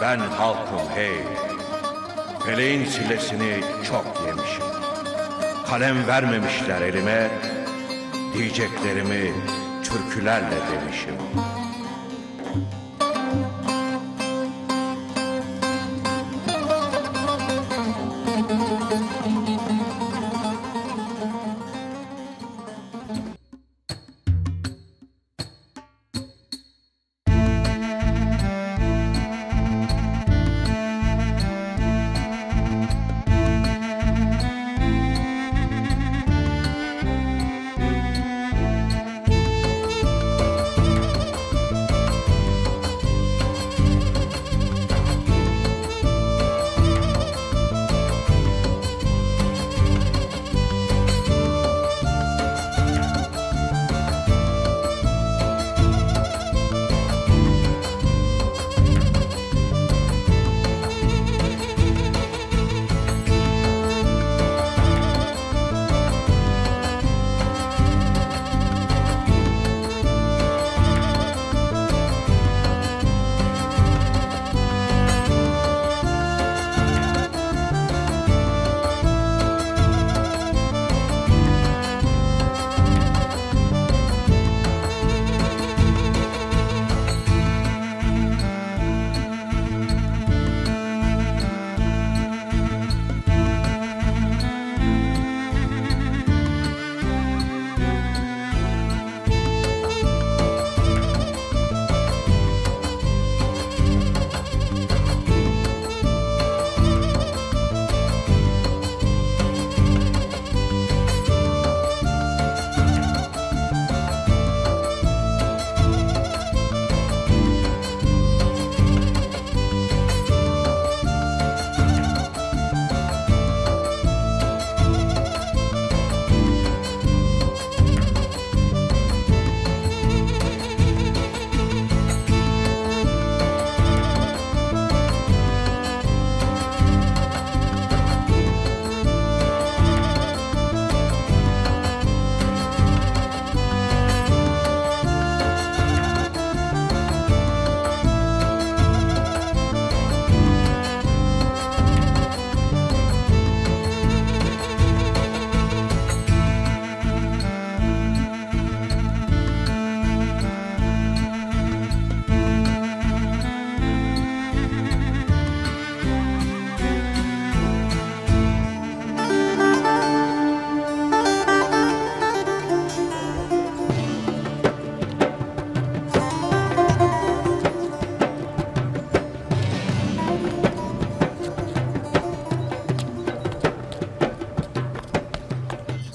Ben halkım hey, feleğin silesini çok yemişim. Kalem vermemişler elime, diyeceklerimi türkülerle demişim.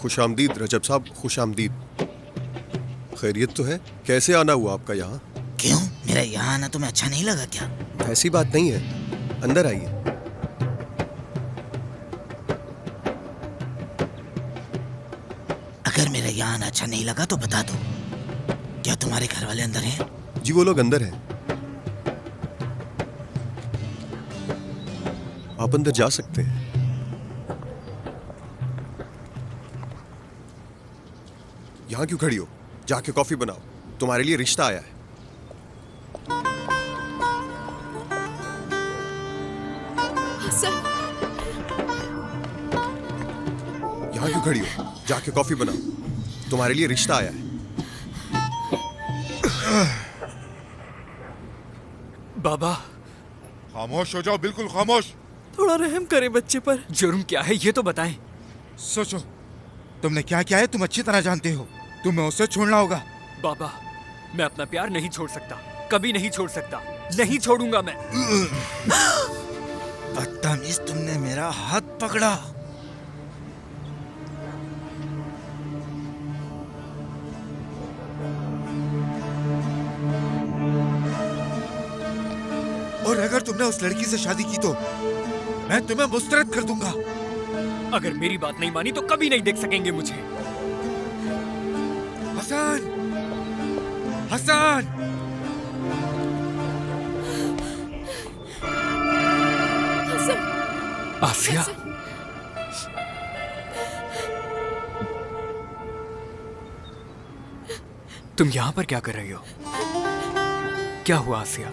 खुशामदीद रजब साहब, खुशामदीद। खैरियत तो है? कैसे आना हुआ आपका यहाँ? क्यों, मेरा यहाँ आना तुम्हें अच्छा नहीं लगा क्या? ऐसी बात नहीं है, अंदर आइए। अगर मेरा यहाँ आना अच्छा नहीं लगा तो बता दो। क्या तुम्हारे घर वाले अंदर हैं? जी वो लोग अंदर हैं। आप अंदर जा सकते हैं। यहाँ क्यों खड़ी हो? जाके कॉफी बनाओ, तुम्हारे लिए रिश्ता आया है। यहाँ क्यों खड़ी हो? जाके कॉफी बनाओ, तुम्हारे लिए रिश्ता आया है। बाबा खामोश हो जाओ, बिल्कुल खामोश। थोड़ा रहम करें बच्चे पर। जुर्म क्या है ये तो बताएं। सोचो, तुमने क्या किया है तुम अच्छी तरह जानते हो। तुम्हें उसे छोड़ना होगा। बाबा, मैं अपना प्यार नहीं छोड़ सकता, कभी नहीं छोड़ सकता, नहीं छोड़ूंगा मैं। बदतमीज, तुमने मेरा हाथ पकड़ा। और अगर तुमने उस लड़की से शादी की तो मैं तुम्हें मुस्तरद कर दूंगा। अगर मेरी बात नहीं मानी तो कभी नहीं देख सकेंगे मुझे। हसन, हसन, आसिया, तुम यहां पर क्या कर रही हो? क्या हुआ आसिया?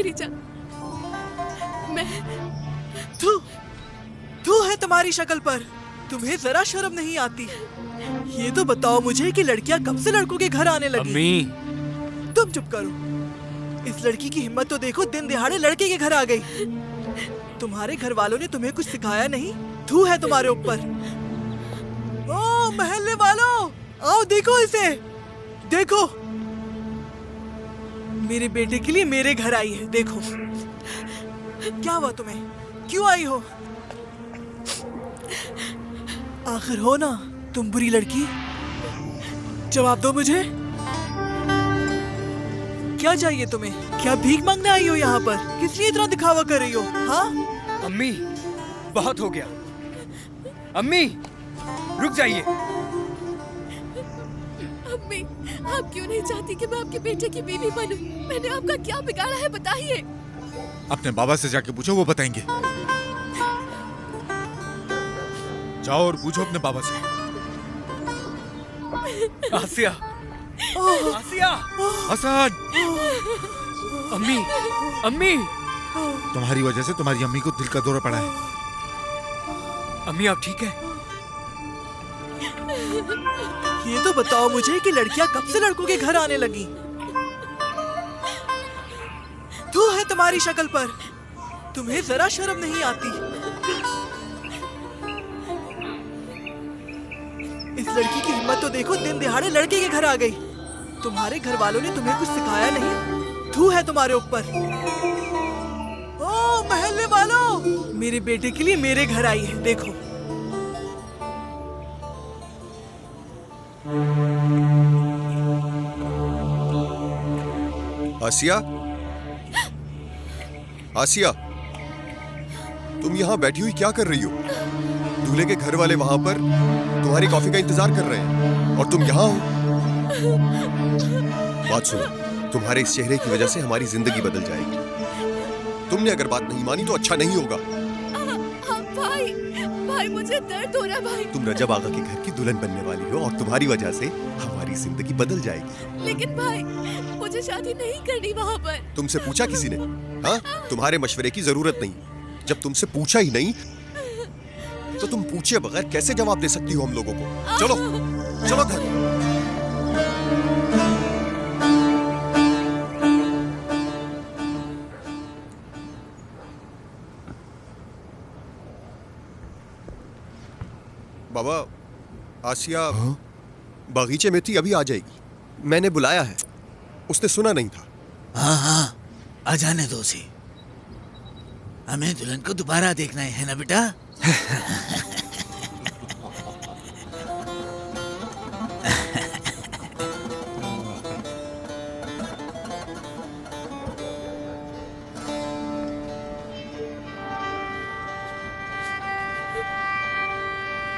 मेरी जान। मैं तू है तुम्हारी शक्ल पर, तुम्हें जरा शर्म नहीं आती? ये तो बताओ मुझे कि लड़कियां कब से लड़कों के घर आने लगी? अम्मी तुम चुप करो। इस लड़की की हिम्मत तो देखो, दिन दिहाड़े लड़के के घर आ गई। तुम्हारे घर वालों ने तुम्हें कुछ सिखाया नहीं? थू है तुम्हारे ऊपर। ओ महल्ले वालों, आओ देखो इसे, देखो मेरे बेटे के लिए मेरे घर आई है। देखो क्या हुआ तुम्हें, क्यों आई हो? आखिर हो ना तुम बुरी लड़की, जवाब दो मुझे। क्या चाहिए तुम्हें? क्या भीख मांगने आई हो यहाँ पर? किस लिए इतना दिखावा कर रही हो? हाँ अम्मी, बहुत हो गया। अम्मी रुक जाइए। अम्मी, आप क्यों नहीं चाहती कि मैं आपके बेटे की बीवी बनूं? मैंने आपका क्या बिगाड़ा है बताइए। अपने बाबा से जाके पूछो, वो बताएंगे। जाओ और पूछो अपने बाबा से। आसिया, आसिया, हसन, अम्मी, अम्मी, तुम्हारी वजह से तुम्हारी अम्मी को दिल का दौरा पड़ा है। अम्मी आप ठीक है? ये तो बताओ मुझे कि लड़कियां कब से लड़कों के घर आने लगी? तू है तुम्हारी शक्ल पर, तुम्हें जरा शर्म नहीं आती? इस लड़की की हिम्मत तो देखो, दिन दिहाड़े लड़के के घर आ गई। तुम्हारे घर वालों ने तुम्हें कुछ सिखाया नहीं? थू है तुम्हारे ऊपर। ओ महल्ले वालों, मेरे बेटे के लिए मेरे घर आई है। देखो आसिया, आसिया, तुम यहाँ बैठी हुई क्या कर रही हो? दूल्हे के घर वाले वहां पर तुम्हारी कॉफी का इंतजार कर रहे हैं और तुम यहाँ हो। बात सुनो, तुम्हारे इस चेहरे की वजह से हमारी जिंदगी बदल जाएगी। तुमने अगर बात नहीं मानी तो अच्छा नहीं होगा। भाई, भाई मुझे दर्द हो रहा है भाई। तुम रजब आगा के घर की दुल्हन बनने वाली हो और तुम्हारी वजह से हमारी जिंदगी बदल जाएगी। लेकिन भाई, मुझे शादी नहीं करनी वहाँ पर। तुमसे पूछा किसी ने? हाँ, तुम्हारे मशवरे की जरूरत नहीं। जब तुमसे पूछा ही नहीं तो तुम पूछे बगैर कैसे जवाब दे सकती हो हम लोगों को? चलो चलो घर। बाबा, आसिया बागीचे में थी, अभी आ जाएगी। मैंने बुलाया है, उसने सुना नहीं था। हाँ हाँ, आ जाने दो उसे। हमें दुल्हन को दोबारा देखना है ना बेटा?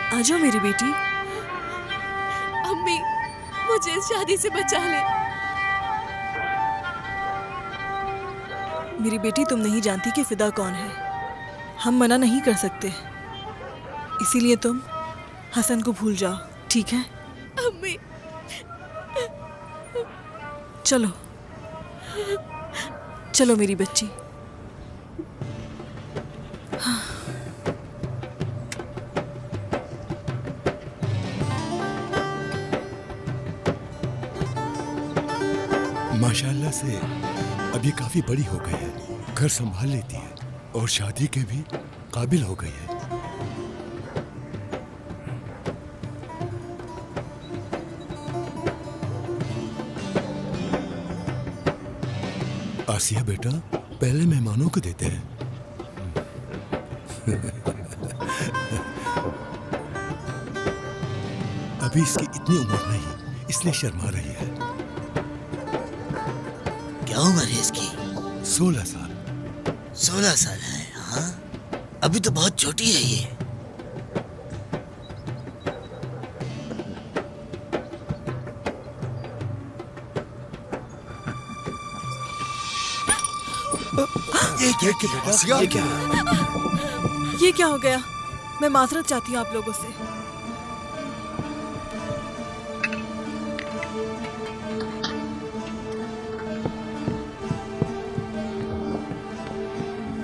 आ जाओ मेरी बेटी। अम्मी, मुझे इस शादी से बचा ले। मेरी बेटी, तुम नहीं जानती कि फिदा कौन है। हम मना नहीं कर सकते, इसीलिए तुम हसन को भूल जाओ, ठीक है? अम्मी, चलो चलो मेरी बच्ची। हाँ। माशाल्लाह से अभी काफी बड़ी हो गई है, घर संभाल लेती है और शादी के भी काबिल हो गई है। आसिया बेटा, पहले मेहमानों को देते हैं। अभी इसकी इतनी उम्र नहीं, इसलिए शर्मा रही है। क्या उम्र है इसकी? 16 साल। 16 साल है? हाँ, अभी तो बहुत छोटी है ये। ये क्या हो गया? मैं माजरत चाहती हूँ आप लोगों से।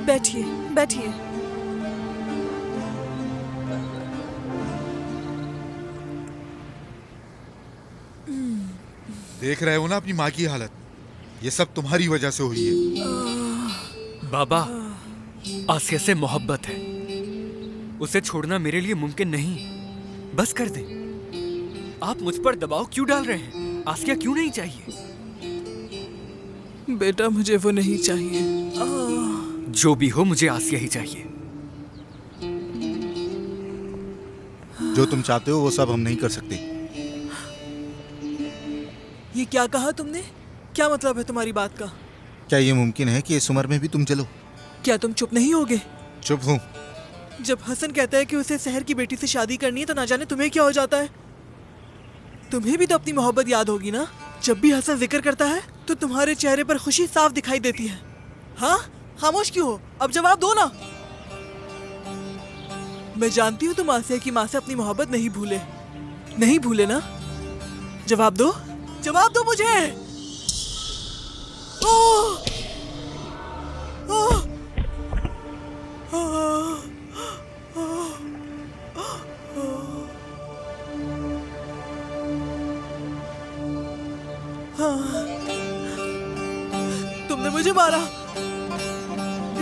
बैठिए बैठिए। देख रहे हो ना अपनी माँ की हालत, ये सब तुम्हारी वजह से हुई है। बाबा, आसिया से मोहब्बत है, उसे छोड़ना मेरे लिए मुमकिन नहीं। बस कर दें। आप मुझ पर दबाव क्यों डाल रहे हैं? आसिया क्यों नहीं चाहिए? बेटा मुझे वो नहीं चाहिए। जो भी हो, मुझे आसिया ही चाहिए। जो तुम चाहते हो वो सब हम नहीं कर सकते। ये क्या कहा तुमने? क्या मतलब है तुम्हारी बात का? क्या ये मुमकिन है कि इस उम्र में भी तुम चलो? क्या तुम चुप नहीं होगे? चुप हूँ। जब हसन कहता है कि उसे शहर की बेटी से शादी करनी है तो ना जाने तुम्हें क्या हो जाता है। तुम्हें भी तो अपनी मोहब्बत याद होगी ना। जब भी हसन जिक्र करता है तो तुम्हारे चेहरे पर खुशी साफ दिखाई देती है। हाँ, खामोश क्यों हो? अब जवाब दो ना। मैं जानती हूँ तुम आसिया की माँ से अपनी मोहब्बत नहीं भूले। नहीं भूले ना? जवाब दो, जवाब दो मुझे। ओह! ओह! तुमने मुझे मारा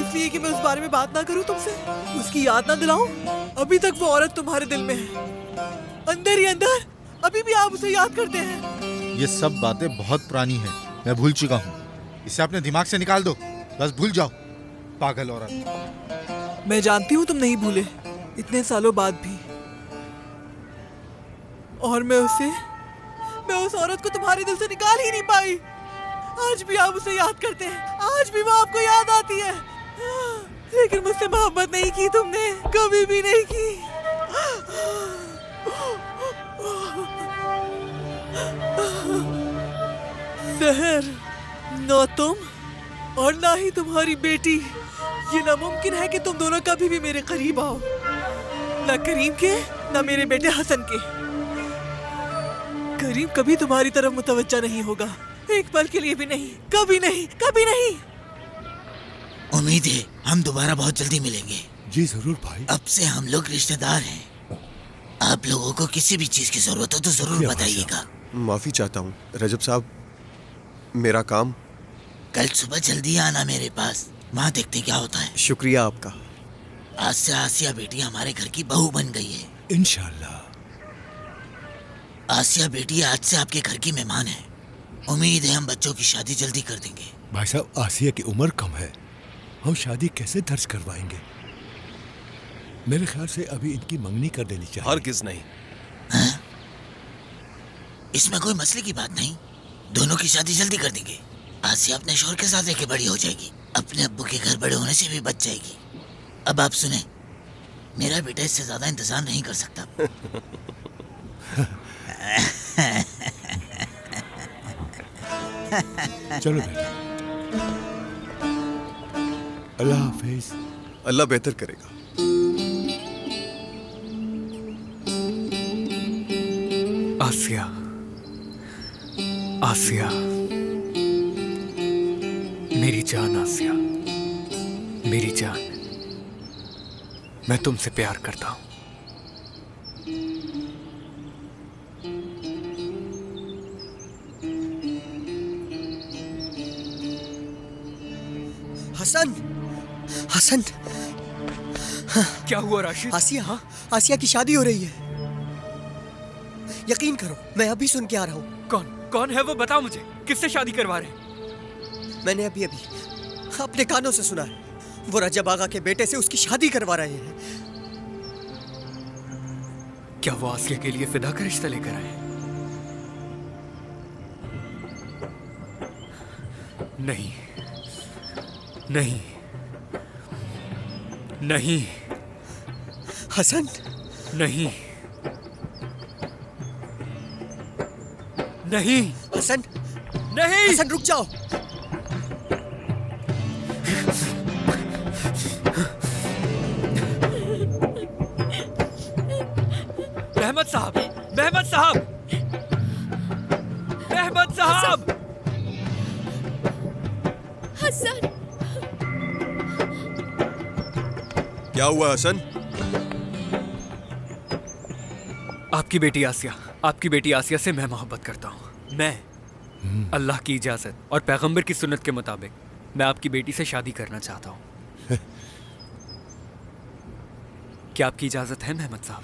इसलिए कि मैं उस बारे में बात ना करूं तुमसे, उसकी याद ना दिलाऊं। अभी तक वो औरत तुम्हारे दिल में है, अंदर ही अंदर। अभी भी आप उसे याद करते हैं। ये सब बातें बहुत पुरानी हैं, मैं भूल चुका हूँ। इसे अपने दिमाग से निकाल दो, बस भूल जाओ, पागल औरत। मैं जानती हूँ तुम नहीं भूले, इतने सालों बाद भी। और मैं उस औरत को तुम्हारे दिल से निकाल ही नहीं पाई। आज भी आप उसे याद करते हैं, आज भी वो आपको याद आती है। लेकिन मुझसे मोहब्बत नहीं की तुमने, कभी भी नहीं की। सहर, ना तुम और ना ही तुम्हारी बेटी, ये नामुमकिन है कि तुम दोनों कभी भी मेरे करीब आओ। ना करीम के, ना मेरे बेटे हसन के। करीम कभी तुम्हारी तरफ मुतवज्जा नहीं होगा, एक पल के लिए भी नहीं, कभी नहीं, कभी नहीं। उम्मीद है हम दोबारा बहुत जल्दी मिलेंगे। जी जरूर भाई। अब से हम लोग रिश्तेदार हैं। आप लोगों को किसी भी चीज की जरूरत हो तो जरूर बताइएगा। माफी चाहता हूँ रजब साहब, मेरा काम। कल सुबह जल्दी आना मेरे पास, वहाँ देखते क्या होता है। शुक्रिया आपका। आज से आसिया बेटी हमारे घर की बहू बन गई है। इंशाल्लाह। आसिया बेटी आज से आपके घर की मेहमान है। उम्मीद है हम बच्चों की शादी जल्दी कर देंगे। भाई साहब, आसिया की उम्र कम है, हम शादी कैसे दर्ज करवाएंगे? मेरे ख्याल से अभी इनकी मंगनी कर देनी चाहिए। हरगिज़ नहीं। हाँ? इसमें कोई मसले की बात नहीं, दोनों की शादी जल्दी कर देंगे। आसिया अपने शोहर के साथ रहकर बड़ी हो जाएगी, अपने अब्बू के घर बड़े होने से भी बच जाएगी। अब आप सुने, मेरा बेटा इससे ज्यादा इंतजार नहीं कर सकता। चलो बेटा, अल्लाह हाफिज। अल्लाह बेहतर करेगा। आसिया, आसिया, मेरी जान आसिया, मेरी जान, मैं तुमसे प्यार करता हूं। हसन, हसन, क्या हुआ राशिद? आसिया की शादी हो रही है। यकीन करो, मैं अभी सुन के आ रहा हूँ। कौन है वो? बताओ मुझे, किससे शादी करवा रहे हैं? मैंने अभी अपने कानों से सुना है, वो रजब आगा के बेटे से उसकी शादी करवा रहे हैं। क्या वो आसिया के लिए फिदा का रिश्ता लेकर आए? नहीं, नहीं, नहीं। हसन, नहीं, नहीं, हसन, नहीं। हसन रुक जाओ। महमद साहब, महमद साहब, महमद साहब। हसन, क्या हुआ हसन? आपकी बेटी आसिया से मैं मोहब्बत करता हूँ। मैं अल्लाह की इजाजत और पैगंबर की सुन्नत के मुताबिक मैं आपकी बेटी से शादी करना चाहता हूँ। क्या आपकी इजाजत है मेहमद साहब?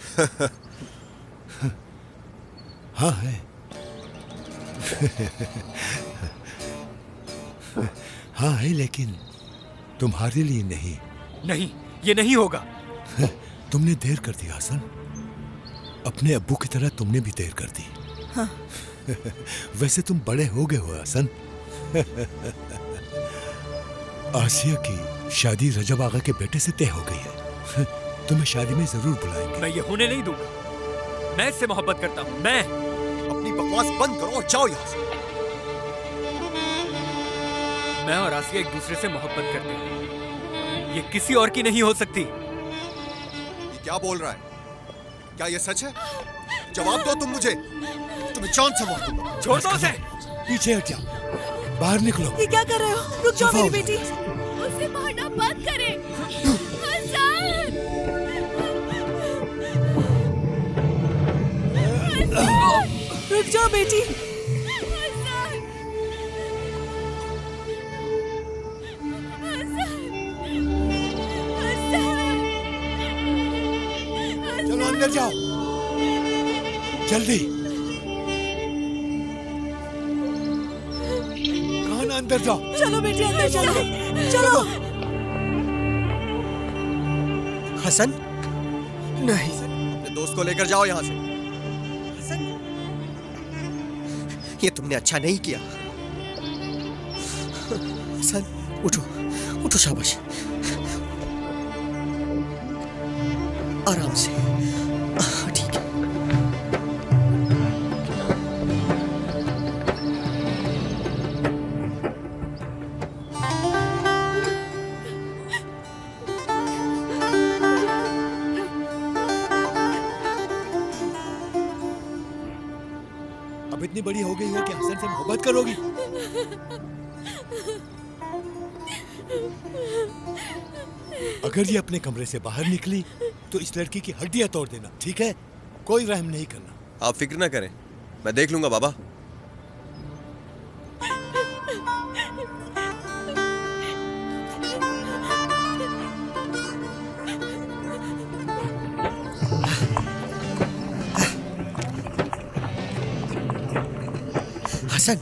हाँ है। हाँ है, लेकिन तुम्हारे लिए नहीं। नहीं, ये नहीं होगा। तुमने देर कर दी हसन। अपने अब्बू की तरह तुमने भी देर कर दी। हाँ। वैसे तुम बड़े हो गए हो हसन। आसिया की शादी रजब आगा के बेटे से तय हो गई है। तुम्हें शादी में जरूर बुलाएंगे। मैं ये होने नहीं दूंगा। मैं इससे मोहब्बत करता हूँ। मैं अपनी बकवास बंद करो और जाओ यहाँ से। मैं और आसिया एक दूसरे से मोहब्बत करते हैं। ये किसी और की नहीं हो सकती। ये क्या बोल रहा है? क्या ये सच है? जवाब दो तुम मुझे, तुम्हें जान से मार दूंगा। छोड़ दो उसे। पीछे हट जाओ, बाहर निकलो। ये क्या कर रहे हो? रुक जाओ मेरी बेटी। उसे मारना बंद करें। रुक जाओ बेटी। चलो अंदर जाओ, जल्दी। कहाँ ना, अंदर जाओ। चलो बेटी अंदर चलो। चलो। हसन, नहीं, अपने दोस्त को लेकर जाओ यहाँ से। ये तुमने अच्छा नहीं किया। हसन, उठो, उठो, शाबाश। आराम से। ठीक है। अब इतनी बड़ी हो गई हो कि हसन से मोहब्बत करोगी? अगर ये अपने कमरे से बाहर निकली तो इस लड़की की हड्डियां तोड़ देना, ठीक है? कोई रहम नहीं करना। आप फिक्र ना करें, मैं देख लूंगा बाबा। हसन,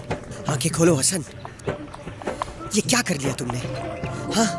आंखें खोलो हसन। ये क्या कर लिया तुमने? हाँ?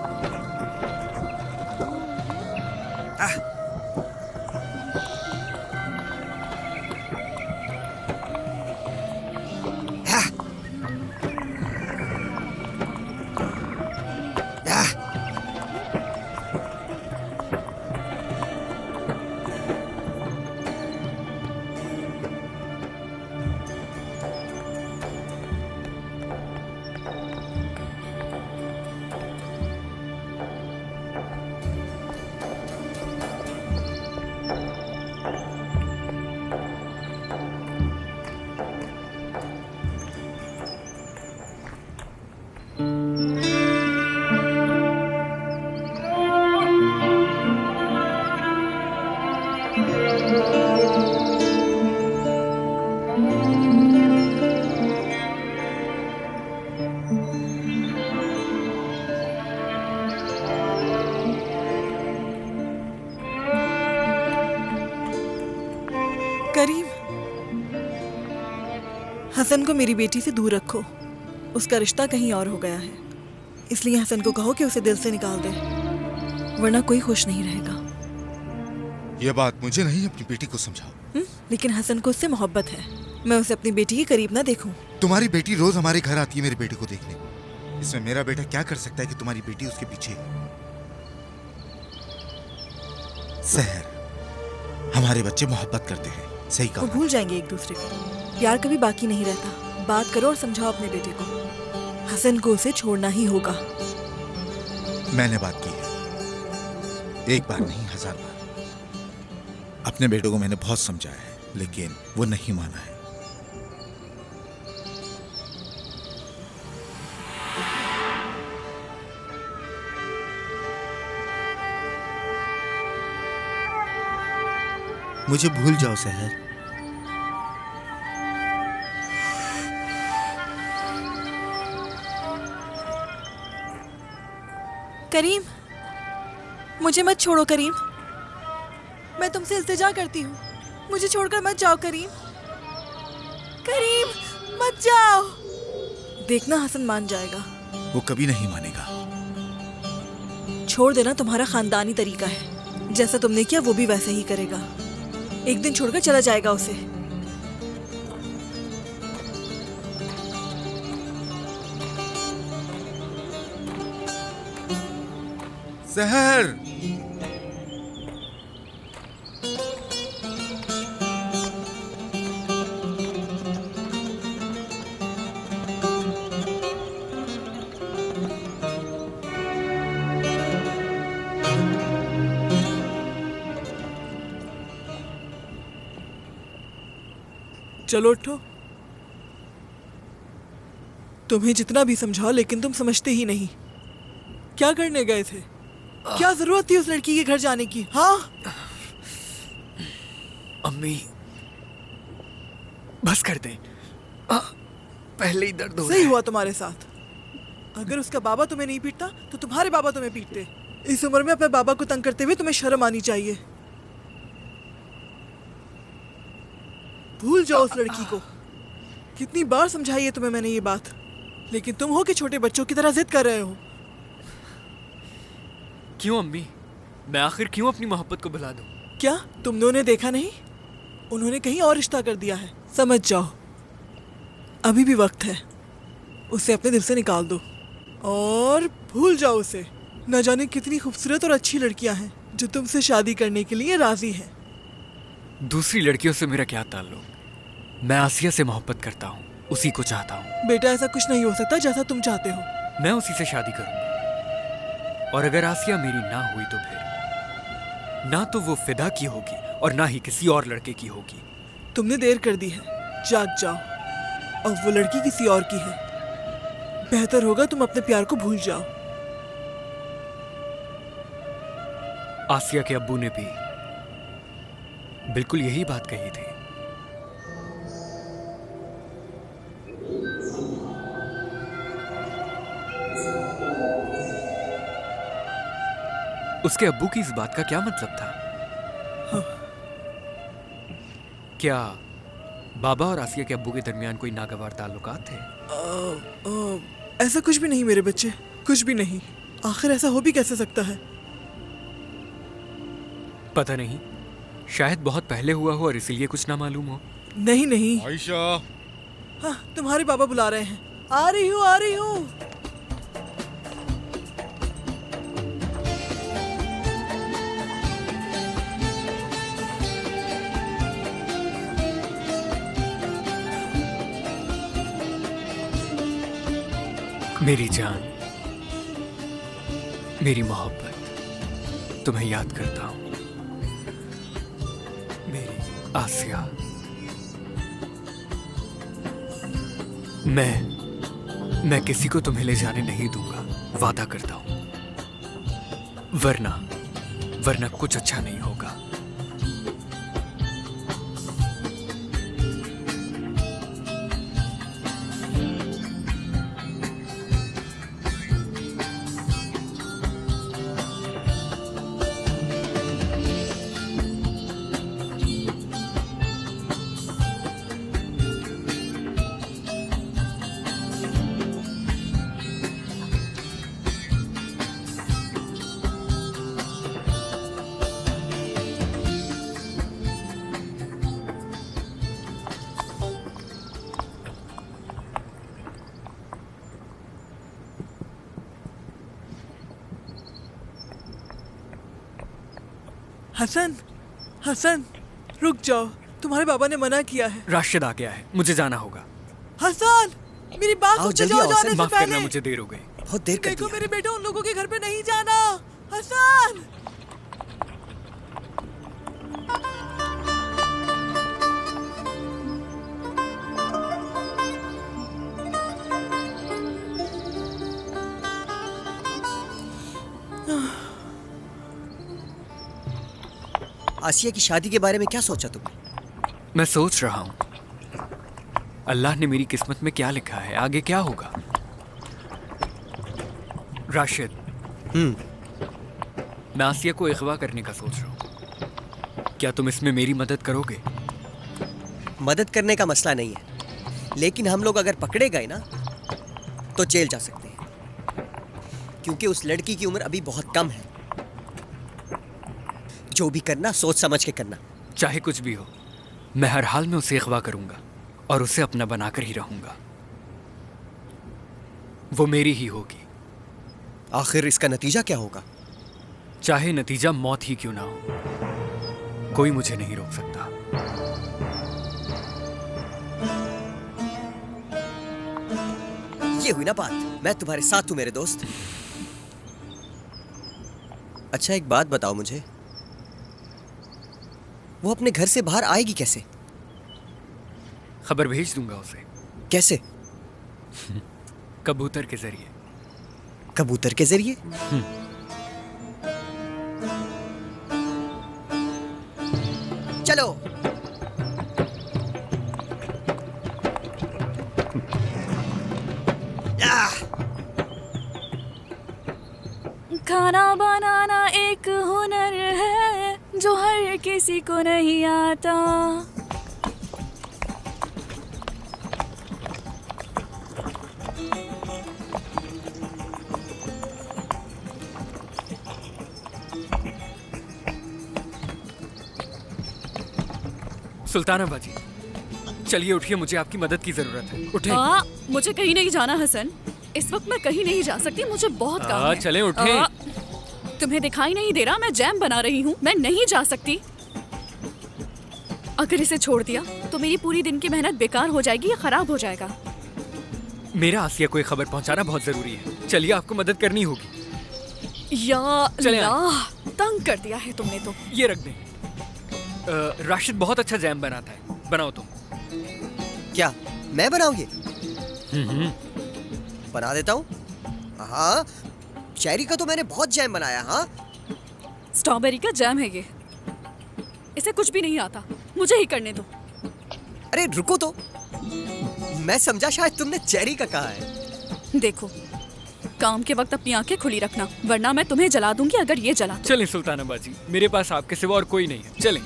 करीम, हसन को मेरी बेटी से दूर रखो। उसका रिश्ता कहीं और हो गया है, इसलिए हसन को कहो कि उसे दिल से निकाल दे, वरना कोई खुश नहीं रहेगा। ये बात मुझे नहीं, अपनी बेटी को समझाओ। लेकिन हसन को उससे मोहब्बत है। मैं उसे अपनी बेटी के करीब ना देखूं। तुम्हारी बेटी रोज हमारे घर आती है मेरी बेटी को देखने। इसमें मेरा बेटा क्या कर सकता है कि तुम्हारी बेटी उसके पीछे है? सहर, हमारे बच्चे मोहब्बत करते हैं। सही वो कहा। भूल जाएंगे एक दूसरे को। प्यार कभी बाकी नहीं रहता। बात करो और समझाओ अपने बेटे को। हसन को उसे छोड़ना ही होगा। मैंने बात की है, एक बार नहीं 1000 बार। अपने बेटों को मैंने बहुत समझाया है, लेकिन वो नहीं माना है। मुझे भूल जाओ सहर। करीम, मुझे मत छोड़ो करीम, मैं तुमसे इल्तिजा करती हूँ, मुझे छोड़कर मत जाओ करीम। करीम मत जाओ। देखना हसन मान जाएगा। वो कभी नहीं मानेगा। छोड़ देना तुम्हारा खानदानी तरीका है, जैसा तुमने किया वो भी वैसे ही करेगा। एक दिन छोड़कर चला जाएगा उसे। सहर, चलो उठो। तुम्हें जितना भी समझाओ लेकिन तुम समझते ही नहीं। क्या करने गए थे? क्या जरूरत थी उस लड़की के घर जाने की? हाँ अम्मी, बस कर दे, पहले ही दर्द हो सही हुआ तुम्हारे साथ। अगर उसका बाबा तुम्हें नहीं पीटता तो तुम्हारे बाबा तुम्हें पीटते। इस उम्र में अपने बाबा को तंग करते हुए तुम्हें शर्म आनी चाहिए। भूल जाओ उस लड़की को। कितनी बार समझाई है तुम्हें मैंने ये बात, लेकिन तुम हो कि छोटे बच्चों की तरह जिद कर रहे हो। क्यों अम्मी? मैं आखिर क्यों अपनी मोहब्बत को भुला दूं? क्या तुमने उन्हें देखा नहीं? उन्होंने कहीं और रिश्ता कर दिया है। समझ जाओ, अभी भी वक्त है। उसे अपने दिल से निकाल दो और भूल जाओ उसे। न जाने कितनी खूबसूरत और अच्छी लड़कियां हैं जो तुमसे शादी करने के लिए राजी हैं। दूसरी लड़कियों से मेरा क्या ताल्लुक? मैं आसिया से मोहब्बत करता हूँ, उसी को चाहता हूँ। बेटा ऐसा कुछ नहीं हो सकता जैसा तुम चाहते हो। मैं उसी से शादी करूंगा, और अगर आसिया मेरी ना हुई तो फिर ना तो वो फिदा की होगी और ना ही किसी और लड़के की होगी। तुमने देर कर दी है, जाग जाओ। और वो लड़की किसी और की है। बेहतर होगा तुम अपने प्यार को भूल जाओ। आसिया के अब्बू ने भी बिल्कुल यही बात कही थी। उसके अब्बू की इस बात का क्या मतलब था? हाँ। क्या बाबा और आसिया के अब्बू के दरमियान कोई नागवार ताल्लुकात थे? ऐसा कुछ भी नहीं मेरे बच्चे, कुछ भी नहीं। आखिर ऐसा हो भी कैसे सकता है? पता नहीं, शायद बहुत पहले हुआ हो और इसीलिए कुछ ना मालूम हो। नहीं नहीं आयशा, हाँ, तुम्हारे बाबा बुला रहे हैं। आ रही हूँ, आ रही हूँ। मेरी जान, मेरी मोहब्बत, तुम्हें याद करता हूं। मेरी आसिया, मैं किसी को तुम्हें ले जाने नहीं दूंगा, वादा करता हूं। वरना कुछ अच्छा नहीं होगा। हसन, हसन, रुक जाओ। तुम्हारे बाबा ने मना किया है। राशिद आ गया है, मुझे जाना होगा। हसन, मेरी बात सुन, जल्दी जाओ आओ, जाने से माफ करना, पहले। मुझे देर हो गई। बहुत देर कर देखो दिया। मेरे बेटे, उन लोगों के घर पे नहीं जाना। हसन, आसिया की शादी के बारे में क्या सोचा तुमने? मैं सोच रहा हूँ अल्लाह ने मेरी किस्मत में क्या लिखा है, आगे क्या होगा। राशिद, मैं आसिया को अगवा करने का सोच रहा हूँ। क्या तुम इसमें मेरी मदद करोगे? मदद करने का मसला नहीं है, लेकिन हम लोग अगर पकड़े गए ना तो जेल जा सकते हैं, क्योंकि उस लड़की की उम्र अभी बहुत कम है। जो भी करना सोच समझ के करना। चाहे कुछ भी हो, मैं हर हाल में उसे अगवा करूंगा और उसे अपना बनाकर ही रहूंगा। वो मेरी ही होगी। आखिर इसका नतीजा क्या होगा? चाहे नतीजा मौत ही क्यों ना हो, कोई मुझे नहीं रोक सकता। ये हुई ना बात, मैं तुम्हारे साथ हूं मेरे दोस्त। अच्छा एक बात बताओ मुझे, वो अपने घर से बाहर आएगी कैसे? खबर भेज दूंगा उसे। कैसे? कबूतर के जरिए। कबूतर के जरिए? चलो। खाना बनाना एक हुनर है जो हर किसी को नहीं आता। सुल्ताना बाजी, चलिए उठिए, मुझे आपकी मदद की जरूरत है। उठे। मुझे कहीं नहीं जाना हसन, इस वक्त मैं कहीं नहीं जा सकती, मुझे बहुत काम है। चलें, उठे। तुम्हें दिखाई नहीं दे रहा मैं जैम बना रही हूँ, मैं नहीं जा सकती। अगर इसे छोड़ दिया तो मेरी पूरी दिन की मेहनत बेकार हो जाएगी या खराब हो जाएगा। मेरा आसिया को एक खबर पहुंचाना बहुत जरूरी है। चलिए, आपको मदद करनी होगी। या अल्लाह, तंग कर दिया है तुमने तो। ये रख दें। राशिद बहुत अच्छा जैम बनाता है, बनाओ तुम। क्या मैं बनाऊंगी? बना देता हूँ। हाँ, चेरी का तो मैंने बहुत जैम बनाया। हाँ, स्ट्रॉबेरी का जैम है ये, इसे कुछ भी नहीं आता, मुझे ही करने दो। अरे रुको तो, मैं समझा शायद तुमने चेरी का कहा है। देखो, काम के वक्त अपनी आंखें खुली रखना, वरना मैं तुम्हें जला दूंगी अगर ये जला तो। चलें सुल्ताना बाजी, मेरे पास आपके सिवा और कोई नहीं है। चलें।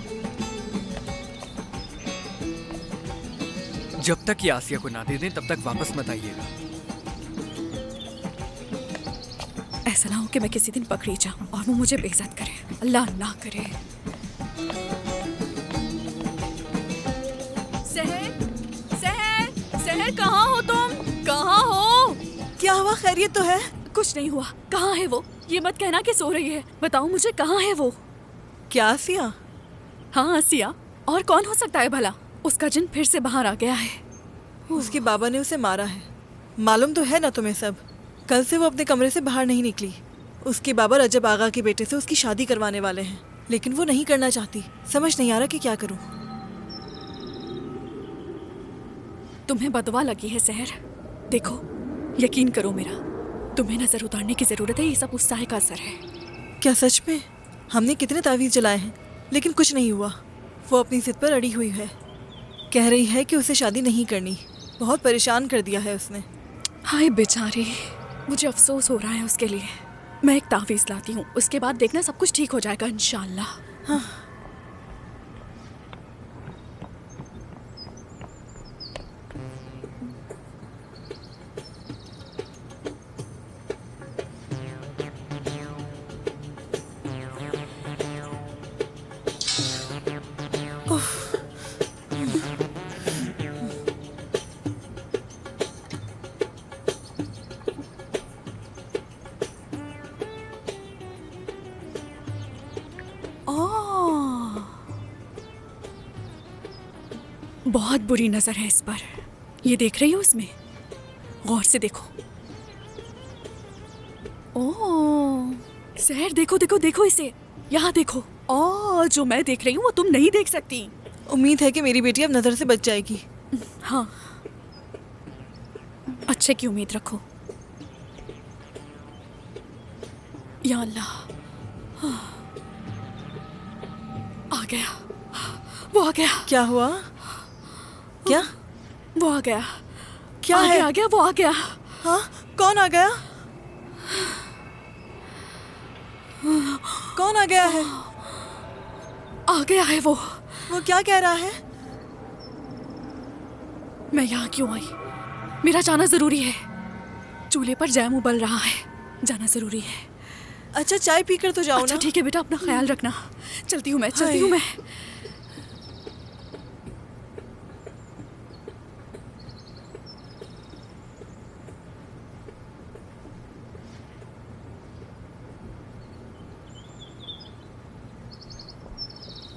जब तक ये आसिया को ना दे दें तब तक वापस मत आइएगा। ऐसा ना हो कि मैं किसी दिन पकड़ी जाऊं और वो मुझे बेइज्जत करे, अल्लाह ना करे। सहर, सहर, सहर, कहाँ हो तुम? कहाँ हो? क्या हुआ? खैरियत तो है? कुछ नहीं हुआ। कहाँ है वो? ये मत कहना कि सो रही है, बताओ मुझे कहाँ है वो? क्या आसिया? हाँ आसिया, और कौन हो सकता है भला? उसका जिन फिर से बाहर आ गया है। उसके बाबा ने उसे मारा है, मालूम तो है ना तुम्हें सब। कल से वो अपने कमरे से बाहर नहीं निकली। उसके बाबा रजब आगा के बेटे से उसकी शादी करवाने वाले हैं, लेकिन वो नहीं करना चाहती। समझ नहीं आ रहा कि क्या करूं। तुम्हें बदवा लगी है सहर। देखो, यकीन करो मेरा, तुम्हें नजर उतारने की जरूरत है। ये सब उस साए का असर है। क्या सच में? हमने कितने तावीज़ जलाए हैं लेकिन कुछ नहीं हुआ। वो अपनी जिद पर अड़ी हुई है, कह रही है कि उसे शादी नहीं करनी। बहुत परेशान कर दिया है उसने। हाय बेचारी, मुझे अफसोस हो रहा है उसके लिए। मैं एक तावीज़ लाती हूँ, उसके बाद देखना सब कुछ ठीक हो जाएगा इंशाअल्लाह। हाँ। बहुत बुरी नजर है इस पर। ये देख रही हो उसमें? गौर से देखो। ओह सहर, देखो देखो देखो इसे, यहाँ देखो। ओह, जो मैं देख रही हूँ वो तुम नहीं देख सकती। उम्मीद है कि मेरी बेटी अब नजर से बच जाएगी। हाँ, अच्छे की उम्मीद रखो। या अल्लाह, आ वो आ गया। क्या हुआ? क्या? वो आ गया। क्या है? आ गया, वो आ गया। हाँ, कौन आ गया? कौन आ गया है? आ गया है वो। वो क्या कह रहा है? मैं यहाँ क्यों आई? मेरा जाना जरूरी है। चूल्हे पर जैम उबल रहा है, जाना जरूरी है। अच्छा, चाय पीकर तो जाओ अच्छा, ना। ठीक है बेटा, अपना ख्याल रखना। चलती हूँ मैं, चलती हूँ मैं।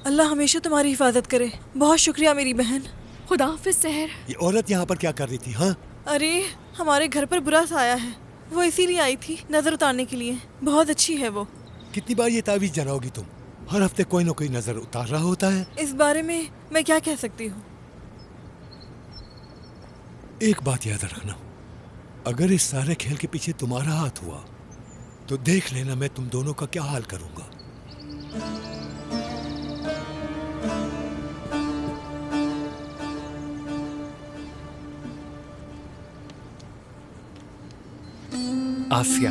अल्लाह हमेशा तुम्हारी हिफाजत करे। बहुत शुक्रिया मेरी बहन। खुदा हाफिज सहर। ये औरत यहाँ पर क्या कर रही थी? हाँ, अरे हमारे घर पर बुरा साया है, वो इसीलिए आई थी नजर उतारने के लिए। बहुत अच्छी है वो। कितनी बार ये तावीज जलाओगी तुम? हर हफ्ते कोई ना कोई नजर उतार रहा होता है। इस बारे में मैं क्या कह सकती हूँ? एक बात याद रखना, अगर इस सारे खेल के पीछे तुम्हारा हाथ हुआ तो देख लेना मैं तुम दोनों का क्या हाल करूंगा। आसिया,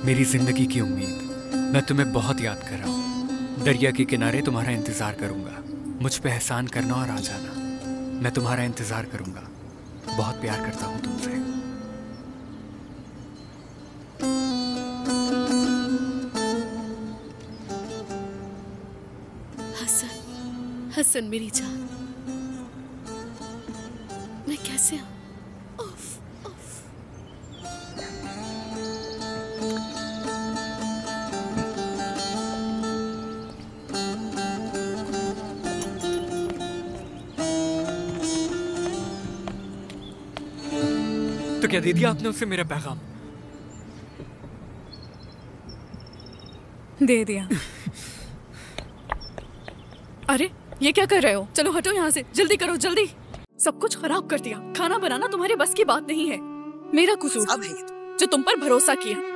मेरी जिंदगी की उम्मीद, मैं तुम्हें बहुत याद कर रहा हूँ। दरिया के किनारे तुम्हारा इंतजार करूंगा। मुझ पे एहसान करना और आ जाना। मैं तुम्हारा इंतजार करूंगा। बहुत प्यार करता हूँ तुमसे। हसन, हसन मेरी जान, मैं कैसे हूँ? तो क्या दे दिया आपने उसे मेरा पैगाम? दे दिया। अरे ये क्या कर रहे हो? चलो हटो यहाँ से, जल्दी करो जल्दी। सब कुछ खराब कर दिया। खाना बनाना तुम्हारे बस की बात नहीं है। मेरा कसूर जो तुम पर भरोसा किया।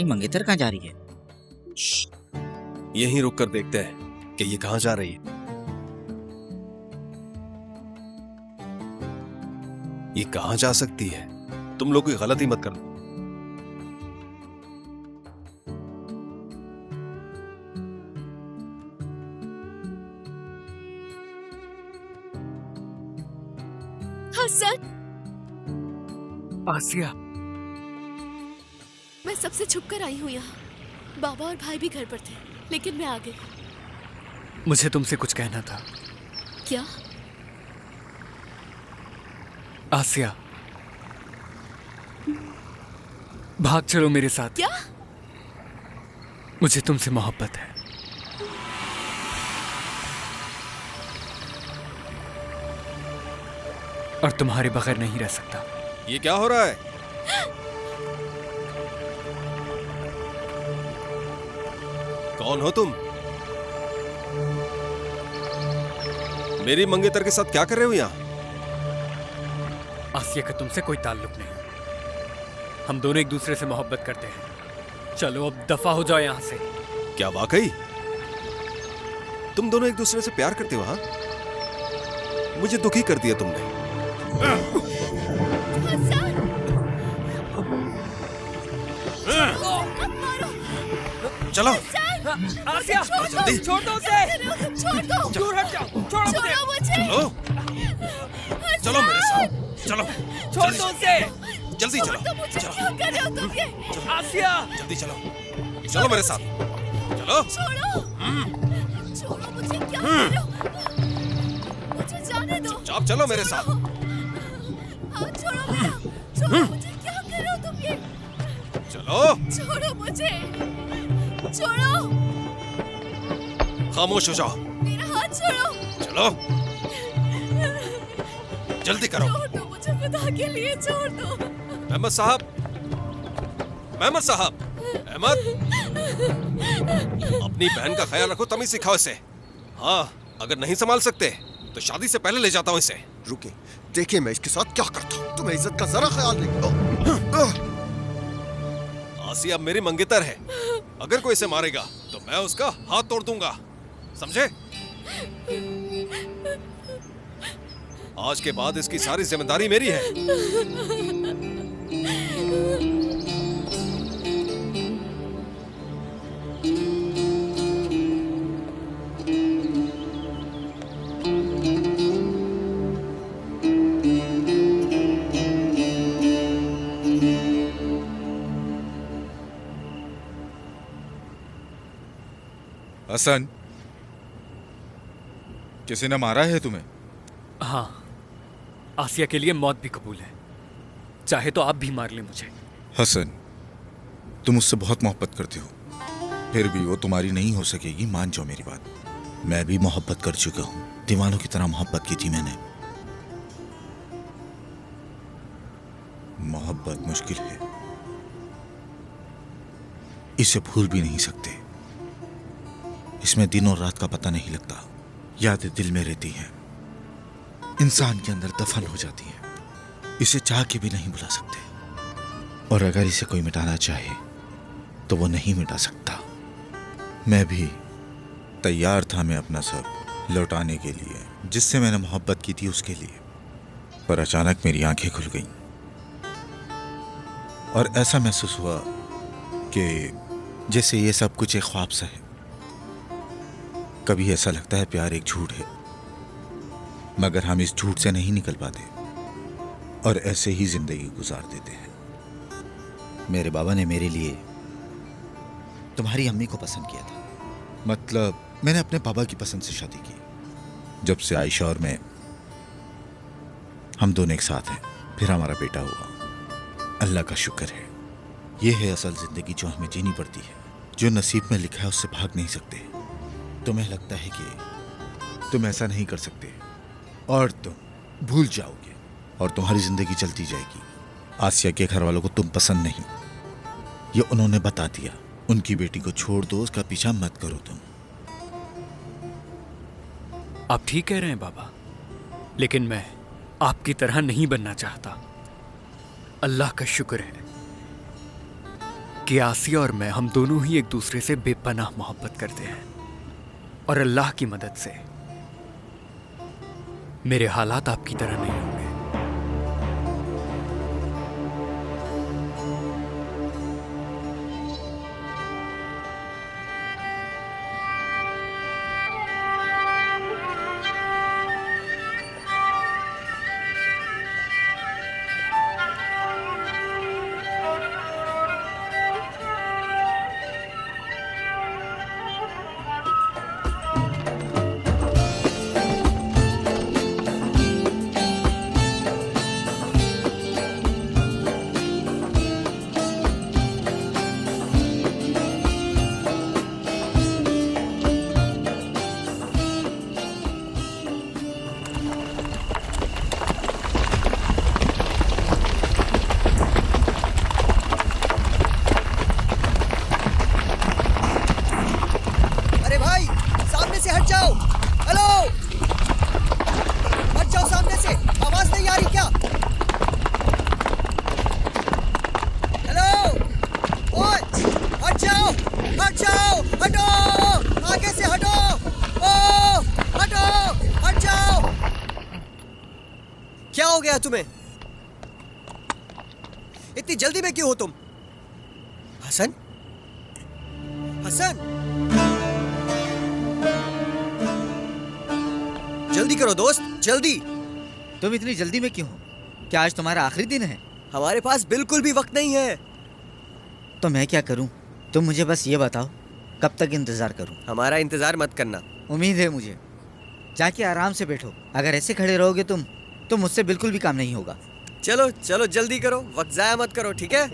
मंगेतर कहाँ जा रही है? यहीं रुक कर देखते हैं कि ये कहाँ जा रही है। ये कहाँ जा सकती है? तुम लोग कोई गलती मत करना। हसन, आसिया, मैं सबसे छुप कर आई हूँ यहाँ। बाबा और भाई भी घर पर थे, लेकिन मैं आ गई। मुझे तुमसे कुछ कहना था। क्या? आसिया, भाग चलो मेरे साथ। क्या? मुझे तुमसे मोहब्बत है। और तुम्हारे बगैर नहीं रह सकता। ये क्या हो रहा है? कौन हो तुम? मेरी मंगेतर के साथ क्या कर रहे हो यहाँ? आसिया का तुमसे कोई ताल्लुक नहीं। हम दोनों एक दूसरे से मोहब्बत करते हैं। चलो अब दफा हो जाओ यहाँ से। क्या वाकई तुम दोनों एक दूसरे से प्यार करते हो? हाँ, मुझे दुखी कर दिया तुमने। चलो आसिया, जल्दी छोड़ दो उसे। दूर हट जाओ, छोड़ो मुझे। चलो चलो मेरे साथ, चलो छोड़ दो उसे। जल्दी चलो, चलो आसिया, जल्दी चलो, चलो मेरे साथ, चलो। छोड़ो मुझे, क्या कर रहे हो? मुझे जाने दो। आप चलो मेरे साथ। हाँ, छोड़ो मुझे, क्या कर रहे हो तुम ये? चलो, छोड़ो मुझे, छोड़ो। खामोश हो जाओ। मेरा हाथ छोड़ो। चलो, जल्दी करो। छोड़ दो मुझे, खुदा के लिए छोड़ दो। अहमद साहब, अहमद साहब, अहमद, अपनी बहन का ख्याल रखो, तमीज सिखाओ इसे। हाँ, अगर नहीं संभाल सकते तो शादी से पहले ले जाता हूँ इसे। रुके, देखिए मैं इसके साथ क्या करता हूँ। तुम्हें इज्जत का जरा ख्याल नहीं। आसिया मेरी मंगेतर है, अगर कोई इसे मारेगा तो मैं उसका हाथ तोड़ दूंगा, समझे? आज के बाद इसकी सारी जिम्मेदारी मेरी है। हसन, किसी ने मारा है तुम्हें? हाँ, आसिया के लिए मौत भी कबूल है। चाहे तो आप भी मार ले मुझे। हसन, तुम उससे बहुत मोहब्बत करते हो, फिर भी वो तुम्हारी नहीं हो सकेगी, मान जाओ मेरी बात। मैं भी मोहब्बत कर चुका हूं, दीवानों की तरह मोहब्बत की थी मैंने। मोहब्बत मुश्किल है, इसे भूल भी नहीं सकते। इसमें दिन और रात का पता नहीं लगता, यादें दिल में रहती हैं, इंसान के अंदर दफन हो जाती हैं, इसे चाह के भी नहीं भुला सकते। और अगर इसे कोई मिटाना चाहे तो वो नहीं मिटा सकता। मैं भी तैयार था मैं अपना सब लौटाने के लिए, जिससे मैंने मोहब्बत की थी उसके लिए, पर अचानक मेरी आंखें खुल गईं और ऐसा महसूस हुआ कि जैसे ये सब कुछ एक ख्वाब सा है। कभी ऐसा लगता है प्यार एक झूठ है, मगर हम इस झूठ से नहीं निकल पाते और ऐसे ही जिंदगी गुजार देते हैं। मेरे बाबा ने मेरे लिए तुम्हारी अम्मी को पसंद किया था। मतलब मैंने अपने पापा की पसंद से शादी की। जब से आयशा और मैं, हम दोनों एक साथ हैं, फिर हमारा बेटा हुआ। अल्लाह का शुक्र है। ये है असल जिंदगी जो हमें जीनी पड़ती है। जो नसीब में लिखा है उससे भाग नहीं सकते। तुम्हें लगता है कि तुम ऐसा नहीं कर सकते और तुम भूल जाओगे और तुम्हारी जिंदगी चलती जाएगी। आसिया के घर वालों को तुम पसंद नहीं, ये उन्होंने बता दिया। उनकी बेटी को छोड़ दो, उसका पीछा मत करो तुम। आप ठीक कह रहे हैं बाबा, लेकिन मैं आपकी तरह नहीं बनना चाहता। अल्लाह का शुक्र है कि आसिया और मैं, हम दोनों ही एक दूसरे से बेपनाह मोहब्बत करते हैं और अल्लाह की मदद से मेरे हालात आपकी तरह नहीं होंगे। तुम्हें? इतनी जल्दी में क्यों हो तुम? हसन? हसन? जल्दी करो दोस्त, जल्दी। तुम इतनी जल्दी में क्यों हो? क्या आज तुम्हारा आखिरी दिन है? हमारे पास बिल्कुल भी वक्त नहीं है। तो मैं क्या करूं? तुम मुझे बस ये बताओ, कब तक इंतजार करूं? हमारा इंतजार मत करना। उम्मीद है मुझे। जाके आराम से बैठो। अगर ऐसे खड़े रहोगे तुम तो मुझसे बिल्कुल भी काम नहीं होगा। चलो चलो जल्दी करो, वक्त जाया मत करो, ठीक है?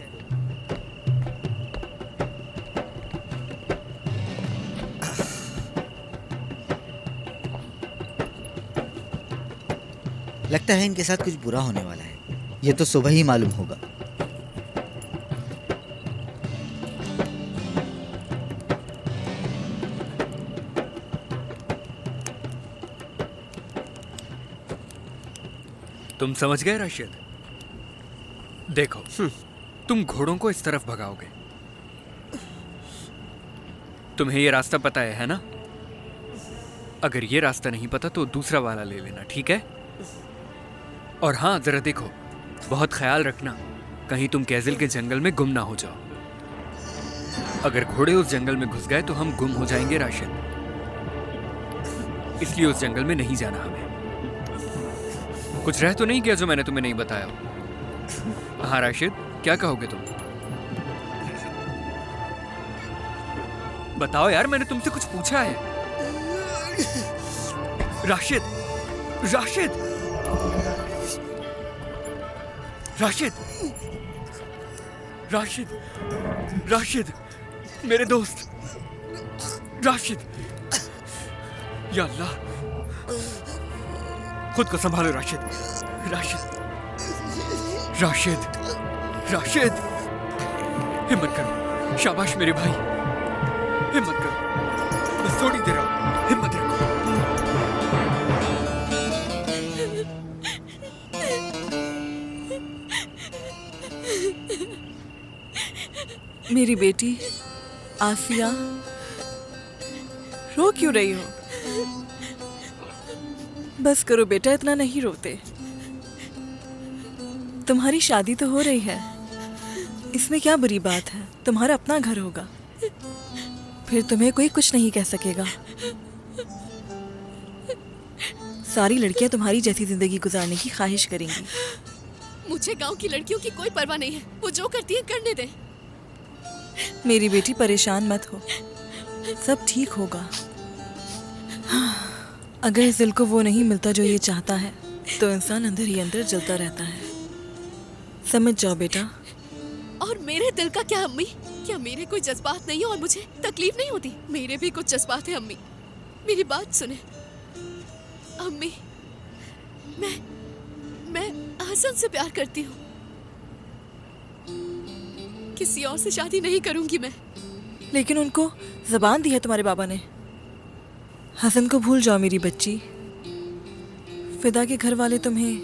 लगता है इनके साथ कुछ बुरा होने वाला है। ये तो सुबह ही मालूम होगा। तुम समझ गए राशिद? देखो, तुम घोड़ों को इस तरफ भगाओगे। तुम्हें ये रास्ता पता है ना? अगर ये रास्ता नहीं पता तो दूसरा वाला ले लेना, ठीक है? और हाँ, जरा देखो, बहुत ख्याल रखना कहीं तुम कैजिल के जंगल में गुम ना हो जाओ। अगर घोड़े उस जंगल में घुस गए तो हम गुम हो जाएंगे राशिद। इसलिए उस जंगल में नहीं जाना हमें। कुछ रह तो नहीं गया जो मैंने तुम्हें नहीं बताया? हाँ राशिद, क्या कहोगे तुम? बताओ यार, मैंने तुमसे कुछ पूछा है। राशिद, राशिद, राशिद, राशिद, राशिद, मेरे दोस्त राशिद। या अल्लाह, खुद को संभालो राशिद। राशिद, राशिद, राशिद, हिम्मत करो। शाबाश मेरे भाई, हिम्मत करो। बस थोड़ी देर आओ, हिम्मत रखो। मेरी बेटी आसिया, रो क्यों रही हो? बस करो बेटा, इतना नहीं रोते। तुम्हारी शादी तो हो रही है, इसमें क्या बुरी बात है? तुम्हारा अपना घर होगा, फिर तुम्हें कोई कुछ नहीं कह सकेगा। सारी लड़कियां तुम्हारी जैसी जिंदगी गुजारने की ख्वाहिश करेंगी। मुझे गांव की लड़कियों की कोई परवाह नहीं है, वो जो करती है करने दे। मेरी बेटी परेशान मत हो, सब ठीक होगा। अगर इस दिल को वो नहीं मिलता जो ये चाहता है तो इंसान अंदर ही अंदर जलता रहता है। समझ जाओ बेटा। और मेरे दिल का क्या अम्मी? क्या मेरे कोई जज्बात नहीं है और मुझे तकलीफ नहीं होती? मेरे भी कुछ जज्बात है अम्मी, मेरी बात सुने। अम्मी, मैं हसन से प्यार करती हूँ। किसी और से शादी नहीं करूंगी मैं। लेकिन उनको ज़बान दी है तुम्हारे बाबा ने। हसन को भूल जाओ मेरी बच्ची। फिदा के घर वाले तुम्हें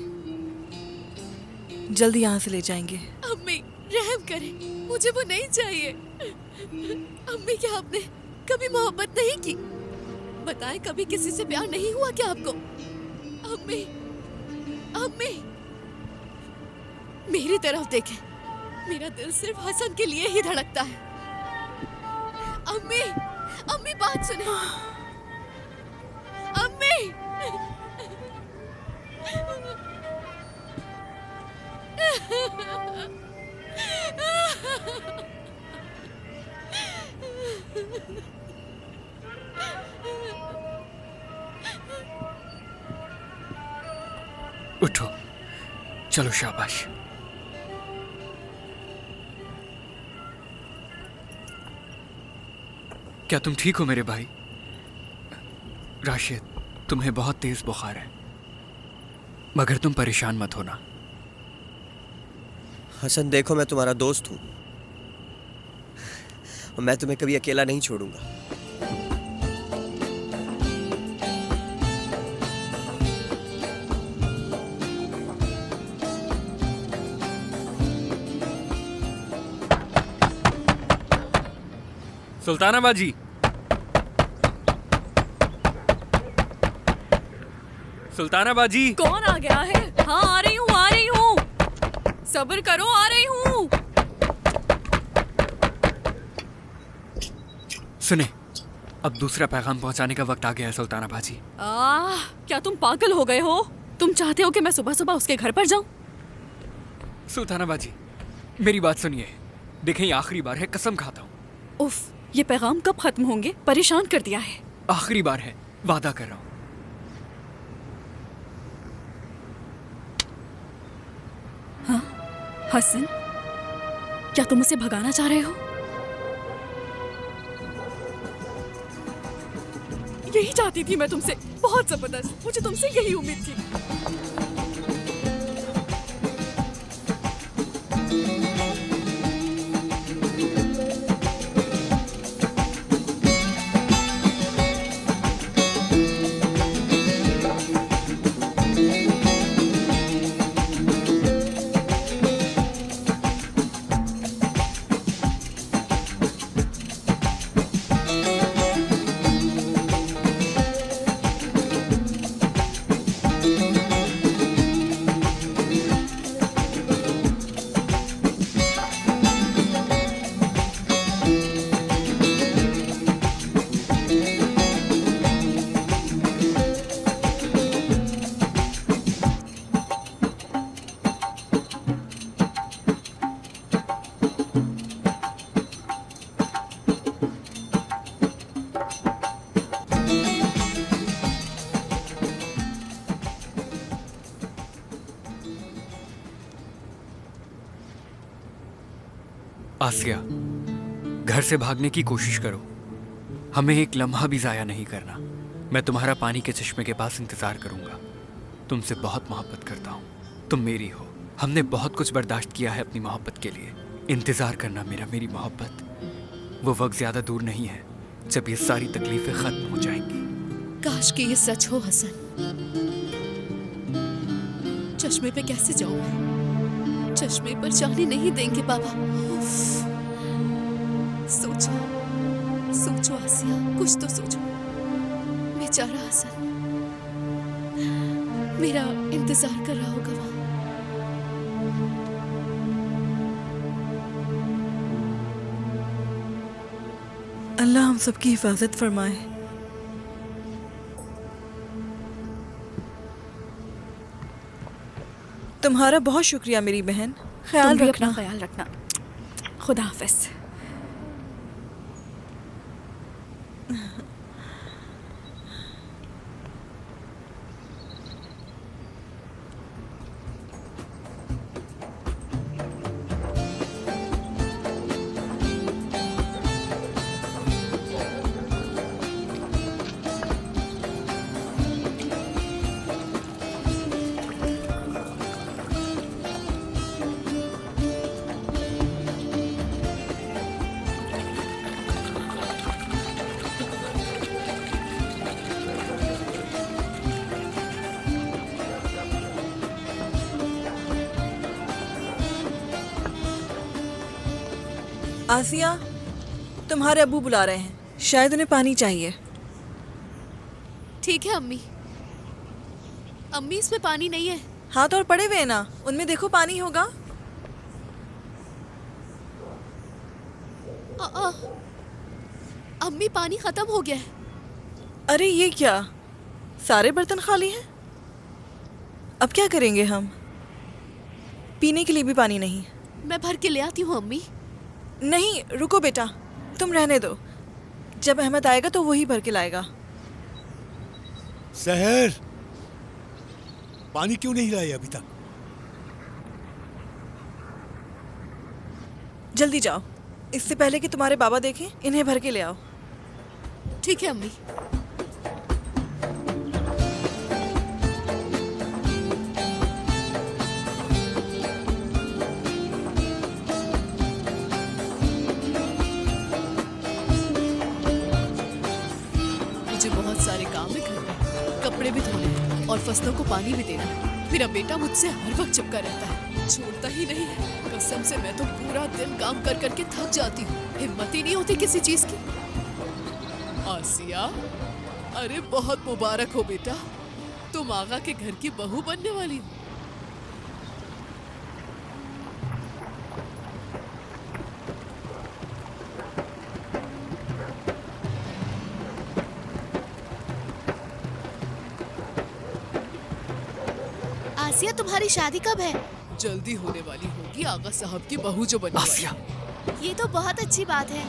जल्दी यहाँ से ले जाएंगे। अम्मी रहम करें, मुझे वो नहीं चाहिए। अम्मी, क्या आपने कभी मोहब्बत नहीं की? बताएं, कभी किसी से प्यार नहीं हुआ क्या आपको? अम्मी, अम्मी, मेरी तरफ देखें, मेरा दिल सिर्फ हसन के लिए ही धड़कता है। अम्मी, अम्मी बात सुने। अम्मी, उठो, चलो शाबाश। क्या तुम ठीक हो मेरे भाई? राशिद, तुम्हें बहुत तेज बुखार है, मगर तुम परेशान मत होना। हसन देखो, मैं तुम्हारा दोस्त हूँ और मैं तुम्हें कभी अकेला नहीं छोड़ूंगा। सुल्ताना बाजी, सुल्ताना बाजी। कौन आ गया है? हाँ आ रही हूँ, आ रही हूँ। सब्र करो, आ रही हूँ। सुने, अब दूसरा पैगाम पहुंचाने का वक्त आ गया है सुल्ताना बाजी। क्या तुम पागल हो गए हो? तुम चाहते हो कि मैं सुबह सुबह उसके घर पर जाऊं? सुल्ताना बाजी, मेरी बात सुनिए। देखें, ये आखिरी बार है, कसम खाता हूँ। उफ, ये पैगाम कब खत्म होंगे? परेशान कर दिया है। आखिरी बार है, वादा कर रहा हूँ। हाँ हसन, क्या तुम उसे भगाना चाह रहे हो? यही चाहती थी मैं तुमसे, बहुत जबरदस्त। मुझे तुमसे यही उम्मीद थी। आसिया, घर से भागने की कोशिश करो। हमें एक लम्हा भी जाया नहीं करना। मैं तुम्हारा पानी के चश्मे के पास इंतजार करूंगा। तुमसे बहुत मोहब्बत करता हूँ। तुम मेरी हो। हमने बहुत कुछ बर्दाश्त किया है अपनी मोहब्बत के लिए। इंतजार करना मेरी मोहब्बत। वो वक्त ज्यादा दूर नहीं है जब ये सारी तकलीफें खत्म हो जाएंगी। काश कि ये सच हो हसन। चश्मे पे कैसे जाऊं मैं? चश्मे पर जाने नहीं देंगे बाबा। सोचो सोचो आसिया, कुछ तो सोचो। बेचारा हसन मेरा इंतजार कर रहा होगा वहां। अल्लाह हम सबकी हिफाजत फरमाए। तुम्हारा बहुत शुक्रिया मेरी बहन। ख्याल रखना। ख्याल रखना। खुदा हाफिज। आसिया, तुम्हारे अब्बू बुला रहे हैं, शायद उन्हें पानी चाहिए। ठीक है अम्मी। अम्मी इसमें पानी नहीं है। हाथ और पड़े हुए हैं ना, उनमें देखो पानी होगा। अम्मी पानी खत्म हो गया है। अरे ये क्या, सारे बर्तन खाली हैं। अब क्या करेंगे हम? पीने के लिए भी पानी नहीं। मैं भर के ले आती हूँ अम्मी। नहीं रुको बेटा, तुम रहने दो। जब अहमद आएगा तो वही भर के लाएगा। सहर, पानी क्यों नहीं लाए अभी तक? जल्दी जाओ, इससे पहले कि तुम्हारे बाबा देखें। इन्हें भर के ले आओ। ठीक है अम्मी। कपड़े भी धोने और फसलों को पानी भी देना। मेरा बेटा मुझसे हर वक्त चिपका रहता है, छोड़ता ही नहीं है। कसम से मैं तो पूरा दिन काम कर करके थक जाती हूँ, हिम्मत ही नहीं होती किसी चीज की। आसिया, अरे बहुत मुबारक हो बेटा, तुम आगा के घर की बहू बनने वाली हो। आसिया, तुम्हारी शादी कब है? जल्दी होने वाली होगी, आगा साहब की बहू जो बनी आसिया। ये तो बहुत अच्छी बात है।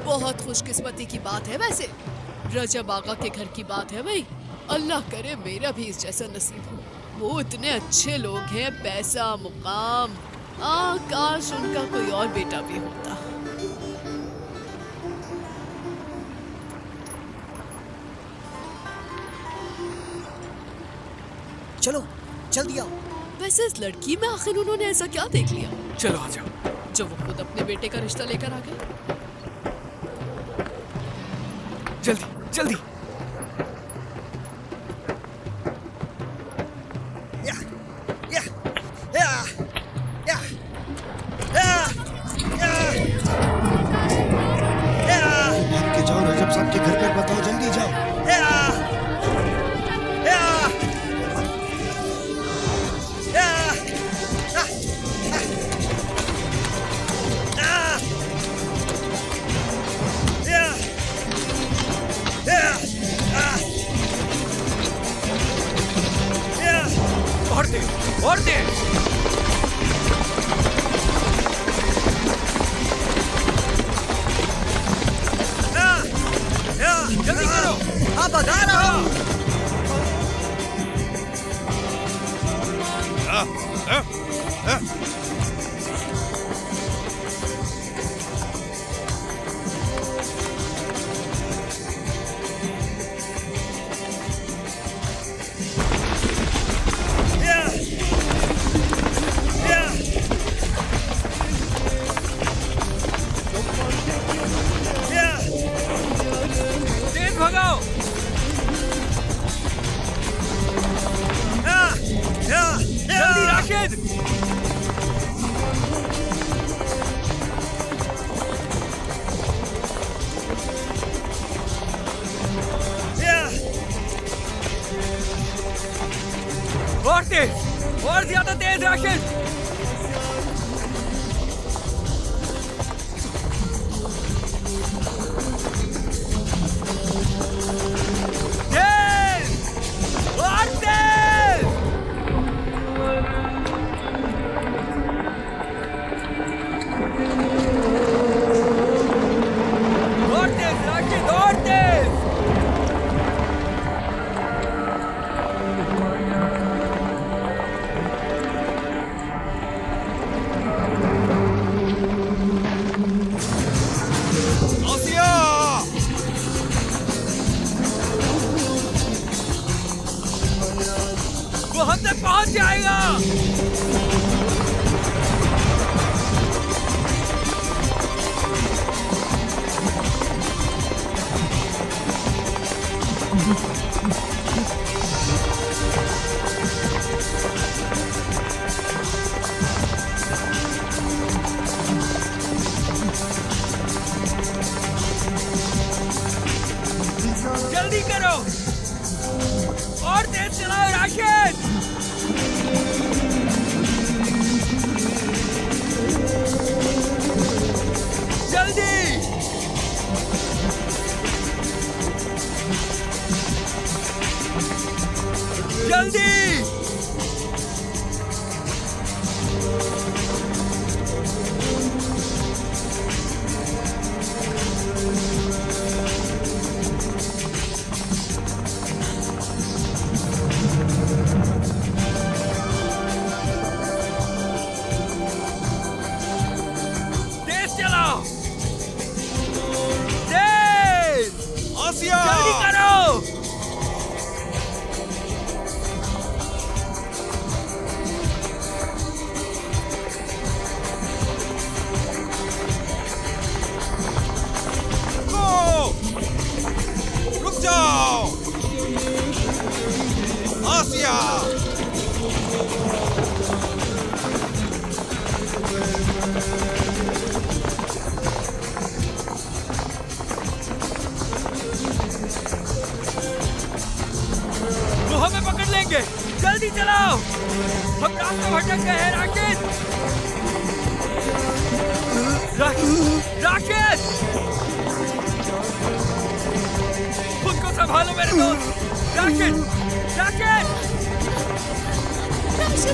बहुत खुशकिस्मती की बात है वैसे। रजब आगा के घर की बात है भाई। अल्लाह करे मेरा भी इस जैसा नसीब हो। वो इतने अच्छे लोग हैं, पैसा मुकाम, काश उनका कोई और बेटा भी होता। चलो जल्दी आओ। वैसे इस लड़की में आखिर उन्होंने ऐसा क्या देख लिया? चलो आ जाओ। जो वो खुद अपने बेटे का रिश्ता लेकर आ गए। जल्दी जल्दी। भाग के जाओ, रजब साहब के घर पर बताओ, जल्दी जाओ। और तेज, और तेज। जल्दी करो। हाँ भगा रहा हूँ। तेज भगाओ। जल्दी राशिद। और तेज, और ज्यादा तेज राशिद। पहुंच जाएगा। जल्दी करो और तेज चलाओ राशिद। जल्दी जल्दी। तेज चलाओ, तेज, आसिया, जल्दी करो। रुक जाओ आसिया। वो हमें पकड़ लेंगे, जल्दी चलाओ। हम रास्ता भटक गए हैं राशिद। राशिद, खुद को संभालो मेरे दोस्त। राशिद, राशिद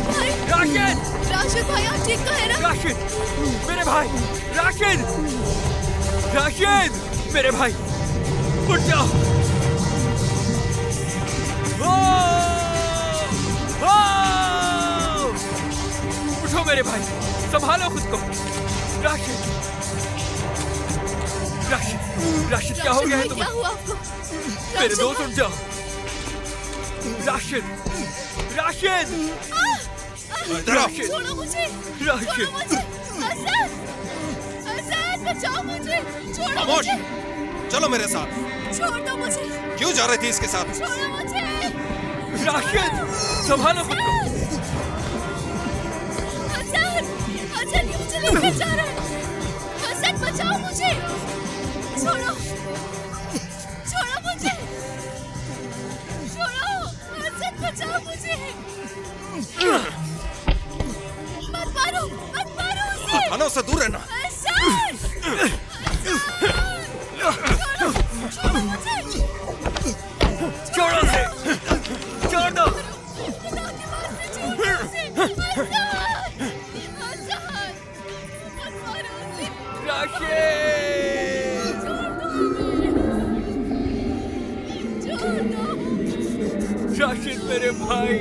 भाई, राशिद भाई, आप ठीक तो है ना? राशिद, मेरे भाई, राशिद, राशिद, मेरे भाई, उठ जाओ। उठो मेरे भाई, संभालो खुद को। राशिद, राशिद, राशिद, क्या हो गया है तुम्हें? क्या हुआ आपको? मेरे दोस्त उठ जाओ। राशिद, राशिद, राशिद, छोड़ो मुझे, राशिद, छोड़ो मुझे, हसन, हसन, बचाओ मुझे, छोड़ो खामोश, मुझे, चलो मेरे साथ। छोड़ दो मुझे, क्यों जा रही थी इसके साथ? छोड़ो मुझे। राशिद, संभालो खुद को। हसन, हसन, ये मुझे लेकर जा रहा है। हसन, बचाओ मुझे, छोड़ो, छोड़ो मुझे, छोड़ो, हसन, बचाओ मुझे। मत मारो उसे। खाना उससे दूर रहना। हसन, छोड़ो मुझे, छोड़ो उसे, छोड़ दो। राशिद, मेरे भाई।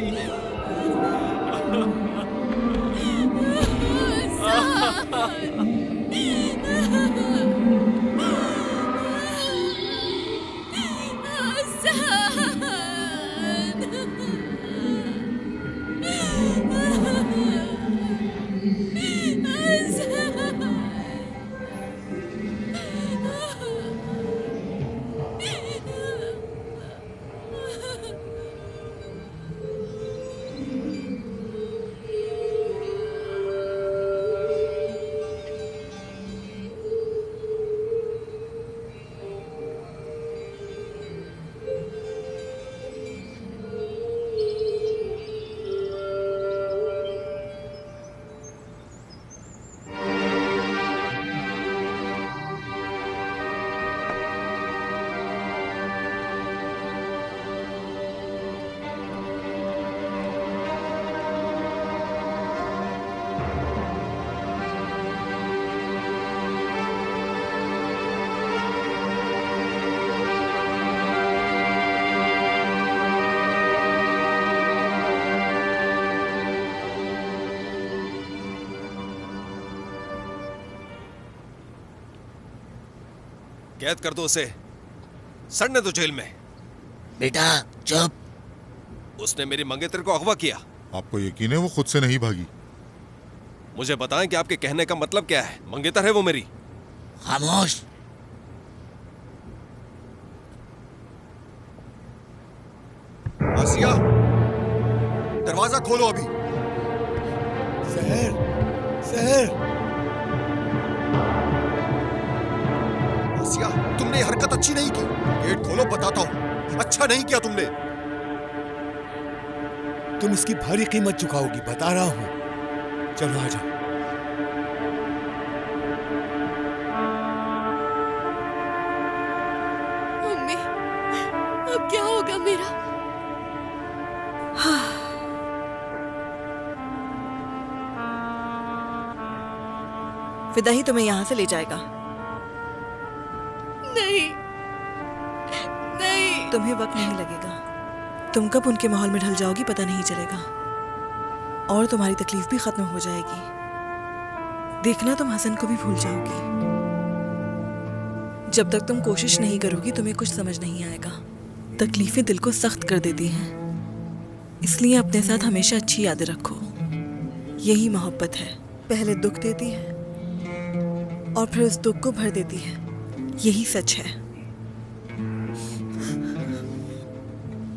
कैद कर दो उसे, सड़ने दो जेल में। बेटा चुप। उसने मेरी मंगेतर को अगवा किया। आपको यकीन है वो खुद से नहीं भागी? मुझे बताएं कि आपके कहने का मतलब क्या है। मंगेतर है वो मेरी। खामोश। आसिया, दरवाजा खोलो अभी। सहर, सहर। आसिया, तुमने ये हरकत अच्छी नहीं की। गेट खोलो, बताता हूं। अच्छा नहीं किया तुमने। तुम इसकी भारी कीमत चुकाओगी, बता रहा हूं। चलो आ जाओ। मम्मी, अब क्या होगा मेरा? फिदा ही तुम्हें यहाँ से ले जाएगा। नहीं, नहीं। तुम्हें वक्त नहीं लगेगा। तुम कब उनके माहौल में ढल जाओगी पता नहीं चलेगा, और तुम्हारी तकलीफ भी खत्म हो जाएगी। देखना, तुम हसन को भी भूल जाओगी। जब तक तुम कोशिश नहीं करोगी तुम्हें कुछ समझ नहीं आएगा। तकलीफें दिल को सख्त कर देती हैं, इसलिए अपने साथ हमेशा अच्छी यादें रखो। यही मोहब्बत है, पहले दुख देती है और फिर उस दुख को भर देती है। यही सच है।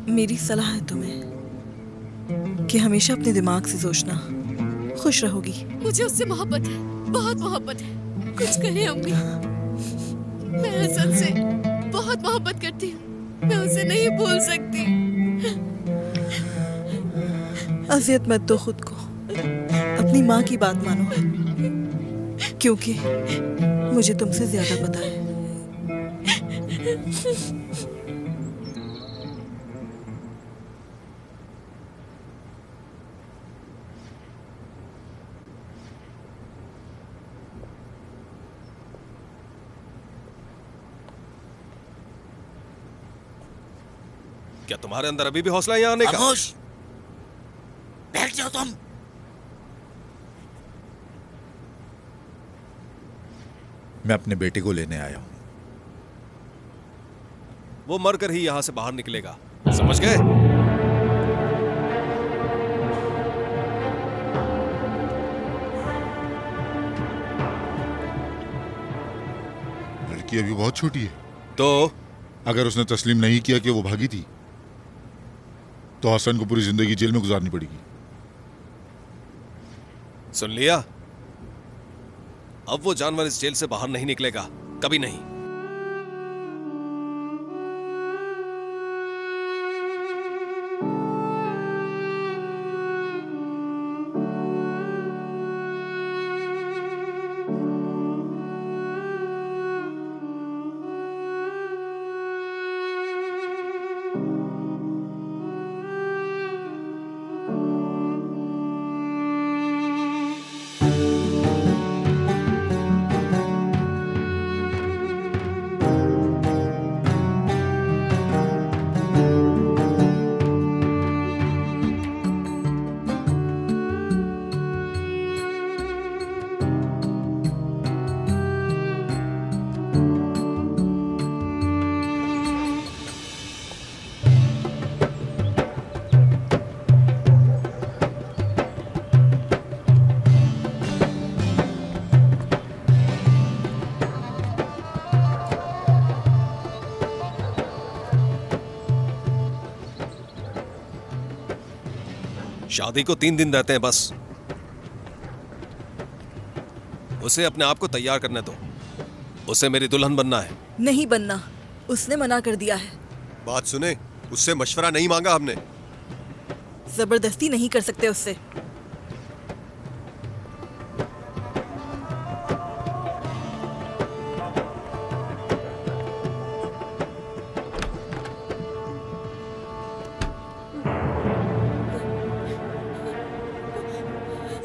मेरी सलाह है तुम्हें कि हमेशा अपने दिमाग से सोचना, खुश रहोगी। मुझे उससे मोहब्बत है, बहुत मोहब्बत है। कुछ कहे अम्मी, मैं हसन से बहुत मोहब्बत करती हूँ। मैं उसे नहीं भूल सकती। अजियत मत दो खुद को, अपनी माँ की बात मानो, क्योंकि मुझे तुमसे ज्यादा पता है। क्या तुम्हारे अंदर अभी भी हौसला यहाँ आने का? खामोश! बैठ जाओ तुम। मैं अपने बेटे को लेने आया हूं। वो मरकर ही यहां से बाहर निकलेगा, समझ गए? लड़की अभी बहुत छोटी है। तो अगर उसने तस्लीम नहीं किया कि वो भागी थी, तो हसन को पूरी जिंदगी जेल में गुजारनी पड़ेगी। सुन लिया? अब वो जानवर इस जेल से बाहर नहीं निकलेगा, कभी नहीं। शादी को 3 दिन रहते हैं बस। उसे अपने आप को तैयार करने दो। उसे मेरी दुल्हन बनना है। नहीं बनना, उसने मना कर दिया है। बात सुने, उससे मशवरा नहीं मांगा हमने। जबरदस्ती नहीं कर सकते उससे।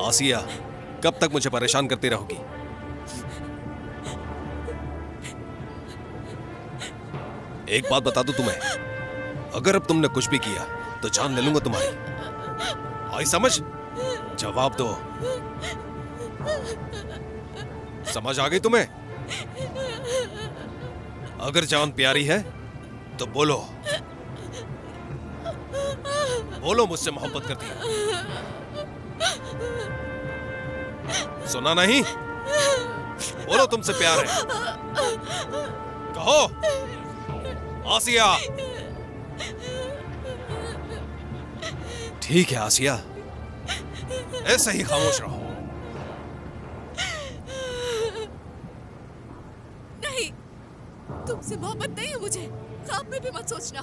आसिया, कब तक मुझे परेशान करती रहोगी? एक बात बता दूं तुम्हें, अगर अब तुमने कुछ भी किया तो जान ले लूंगा तुम्हारी। आई समझ? जवाब दो। समझ आ गई तुम्हें? अगर जान प्यारी है तो बोलो, बोलो मुझसे मोहब्बत करती है। सुना नहीं? बोलो तुमसे प्यार है। कहो आसिया। ठीक है आसिया, ऐसे ही खामोश रहो। नहीं, तुमसे मोहब्बत नहीं है मुझे, ख्वाब में भी मत सोचना।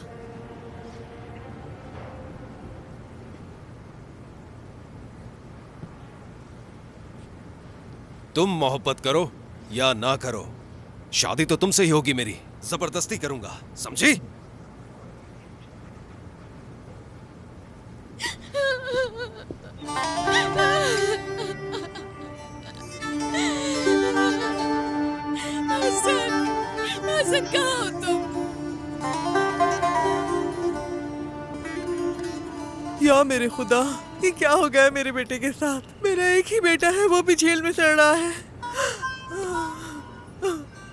तुम मोहब्बत करो या ना करो, शादी तो तुमसे ही होगी मेरी। जबरदस्ती करूंगा, समझी? हसन, हसन कहाँ हो तुम? या मेरे खुदा, ये क्या हो गया मेरे बेटे के साथ? मेरा एक ही बेटा है, वो भी जेल में सड़ रहा है।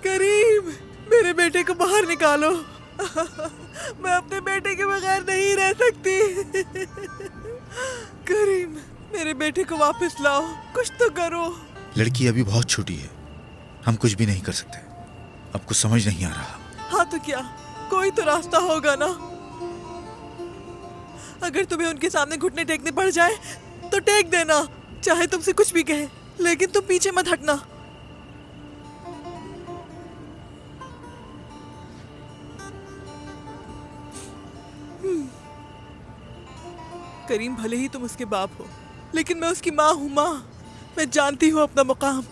करीम, मेरे बेटे को बाहर निकालो। मैं अपने बेटे के बगैर नहीं रह सकती। करीम, मेरे बेटे को वापस लाओ, कुछ तो करो। लड़की अभी बहुत छोटी है, हम कुछ भी नहीं कर सकते। आपको समझ नहीं आ रहा। हाँ तो क्या, कोई तो रास्ता होगा ना। अगर तुम्हें उनके सामने घुटने टेकने पड़ जाए तो टेक देना, चाहे तुमसे कुछ भी कहे, लेकिन तुम पीछे मत हटना। करीम, भले ही तुम उसके बाप हो, लेकिन मैं उसकी माँ हूँ। माँ, मैं जानती हूँ अपना मुकाम।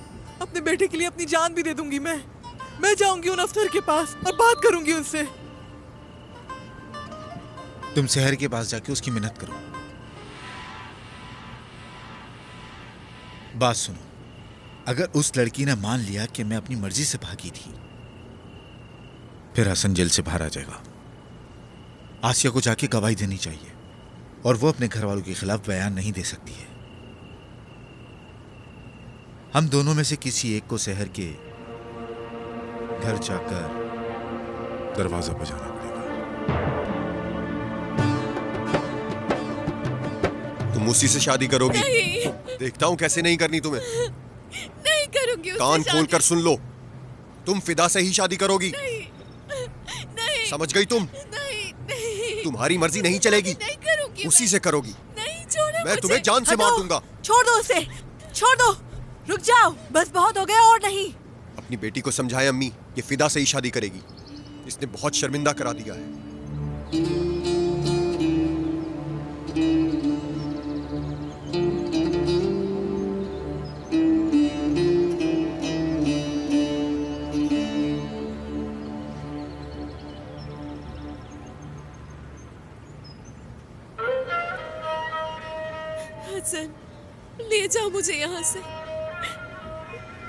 अपने बेटे के लिए अपनी जान भी दे दूंगी। मैं जाऊंगी उन अफसर के पास और बात करूंगी उनसे। तुम शहर के पास जाके उसकी मिन्नत करो। बात सुनो, अगर उस लड़की ने मान लिया कि मैं अपनी मर्जी से भागी थी, फिर हसन जेल से बाहर आ जाएगा। आसिया को जाके गवाही देनी चाहिए और वो अपने घर वालों के खिलाफ बयान नहीं दे सकती है। हम दोनों में से किसी एक को शहर के घर जाकर दरवाजा बजाना पड़ेगा। तुम उसी से शादी करोगी? नहीं। देखता हूं कैसे नहीं करनी तुम्हें। नहीं करूंगी उससे कान शादी। खोल कर सुन लो, तुम फिदा से ही शादी करोगी। नहीं। समझ गई तुम? नहीं। तुम्हारी मर्जी नहीं चलेगी, नहीं करूंगी। उसी से करोगी। नहीं छोड़ो मैं तुम्हें जान से मार दूंगा। छोड़ दो उसे, छोड़ दो, रुक जाओ, बस बहुत हो गया और नहीं। अपनी बेटी को समझाएं अम्मी, ये फिदा से ही शादी करेगी। इसने बहुत शर्मिंदा करा दिया है। हसन, ले जाओ मुझे यहाँ से,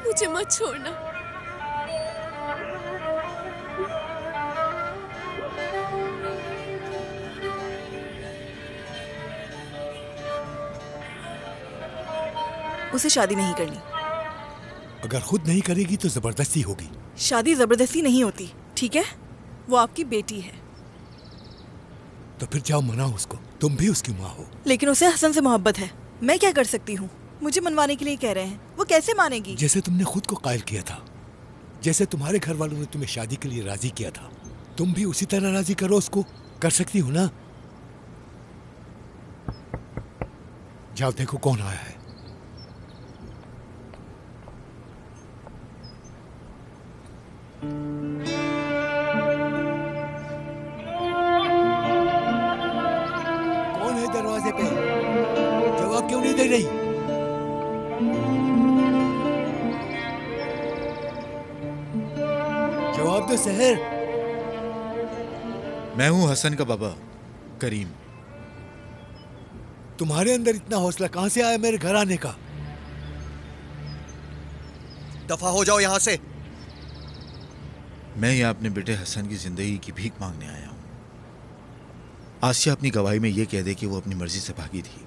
मुझे मत छोड़ना। उसे शादी नहीं करनी। अगर खुद नहीं करेगी तो जबरदस्ती होगी। शादी जबरदस्ती नहीं होती, ठीक है? वो आपकी बेटी है। तो फिर जाओ मनाओ उसको, तुम भी उसकी माँ हो। लेकिन उसे हसन से मोहब्बत है, मैं क्या कर सकती हूँ? मुझे मनवाने के लिए कह रहे हैं, वो कैसे मानेगी? जैसे तुमने खुद को कायल किया था, जैसे तुम्हारे घर वालों ने तुम्हें शादी के लिए राजी किया था, तुम भी उसी तरह राजी करो उसको। कर सकती हो ना? जाओ देखो कौन आया है। कौन है दरवाजे पे? जवाब क्यों नहीं दे रही? जवाब दो सहर। मैं हूं हसन का बाबा, करीम। तुम्हारे अंदर इतना हौसला कहां से आया मेरे घर आने का? दफा हो जाओ यहां से। मैं यहाँ अपने बेटे हसन की जिंदगी की भीख मांगने आया हूं। आसिया अपनी गवाही में यह कह दे कि वो अपनी मर्जी से भागी थी,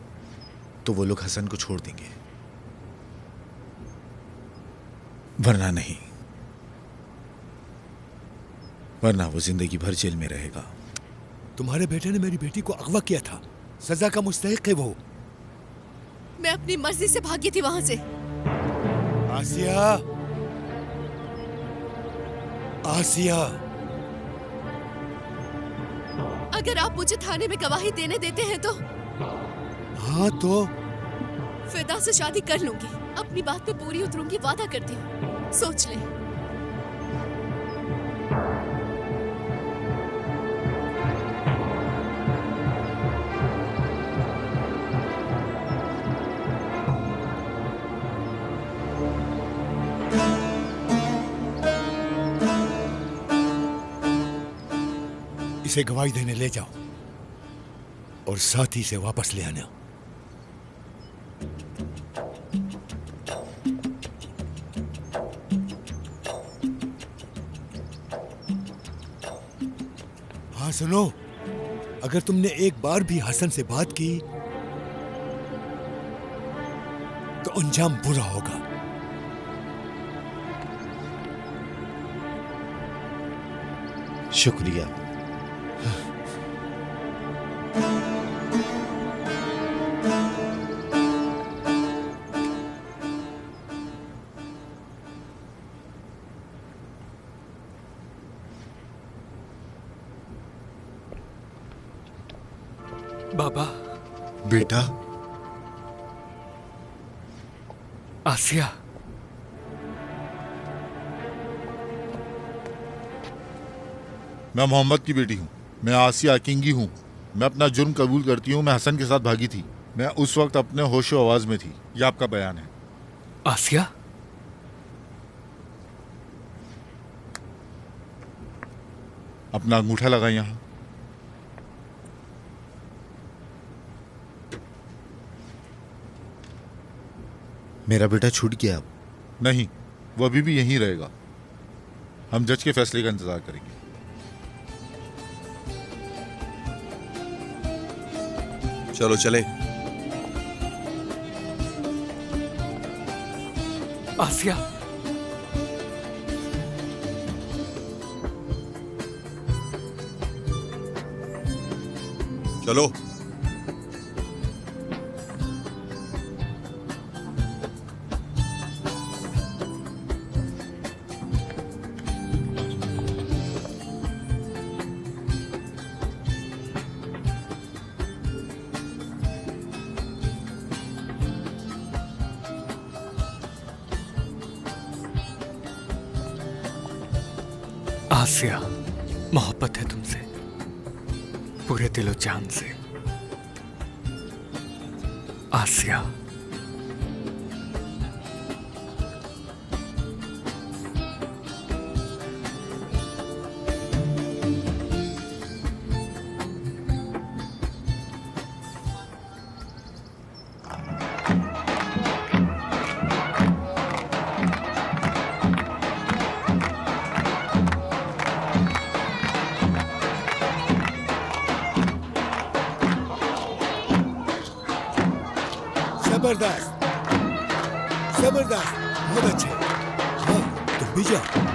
तो वो लोग हसन को छोड़ देंगे, वरना नहीं, वरना वो जिंदगी भर जेल में रहेगा। तुम्हारे बेटे ने मेरी बेटी को अगवा किया था, सजा का मुस्तहिक है वो। मैं अपनी मर्जी से भागी थी वहां से। आसिया, आसिया, अगर आप मुझे थाने में गवाही देने देते हैं तो? हाँ तो? फिदा से शादी कर लूंगी, अपनी बात पे पूरी उतरूंगी, वादा करती हूँ। सोच ले। इसे गवाही देने ले जाओ और साथी से वापस ले आना। हाँ सुनो, अगर तुमने एक बार भी हसन से बात की तो अंजाम बुरा होगा। शुक्रिया। बाबा। बेटा। आसिया। मैं मोहम्मद की बेटी हूँ, मैं आसिया किंगी हूँ। मैं अपना जुर्म कबूल करती हूँ, मैं हसन के साथ भागी थी। मैं उस वक्त अपने होशो आवाज में थी। यह आपका बयान है। आसिया? अपना अंगूठा लगा यहाँ। मेरा बेटा छूट गया अब? नहीं, वो अभी भी यहीं रहेगा। हम जज के फैसले का इंतजार करेंगे। चलो चले। आसिया, चलो। आसिया, मोहब्बत है तुमसे पूरे दिलो जान से। आसिया, जबरदस्त, जबरदस्त, बहुत अच्छे। हाँ, तुम भी जाओ।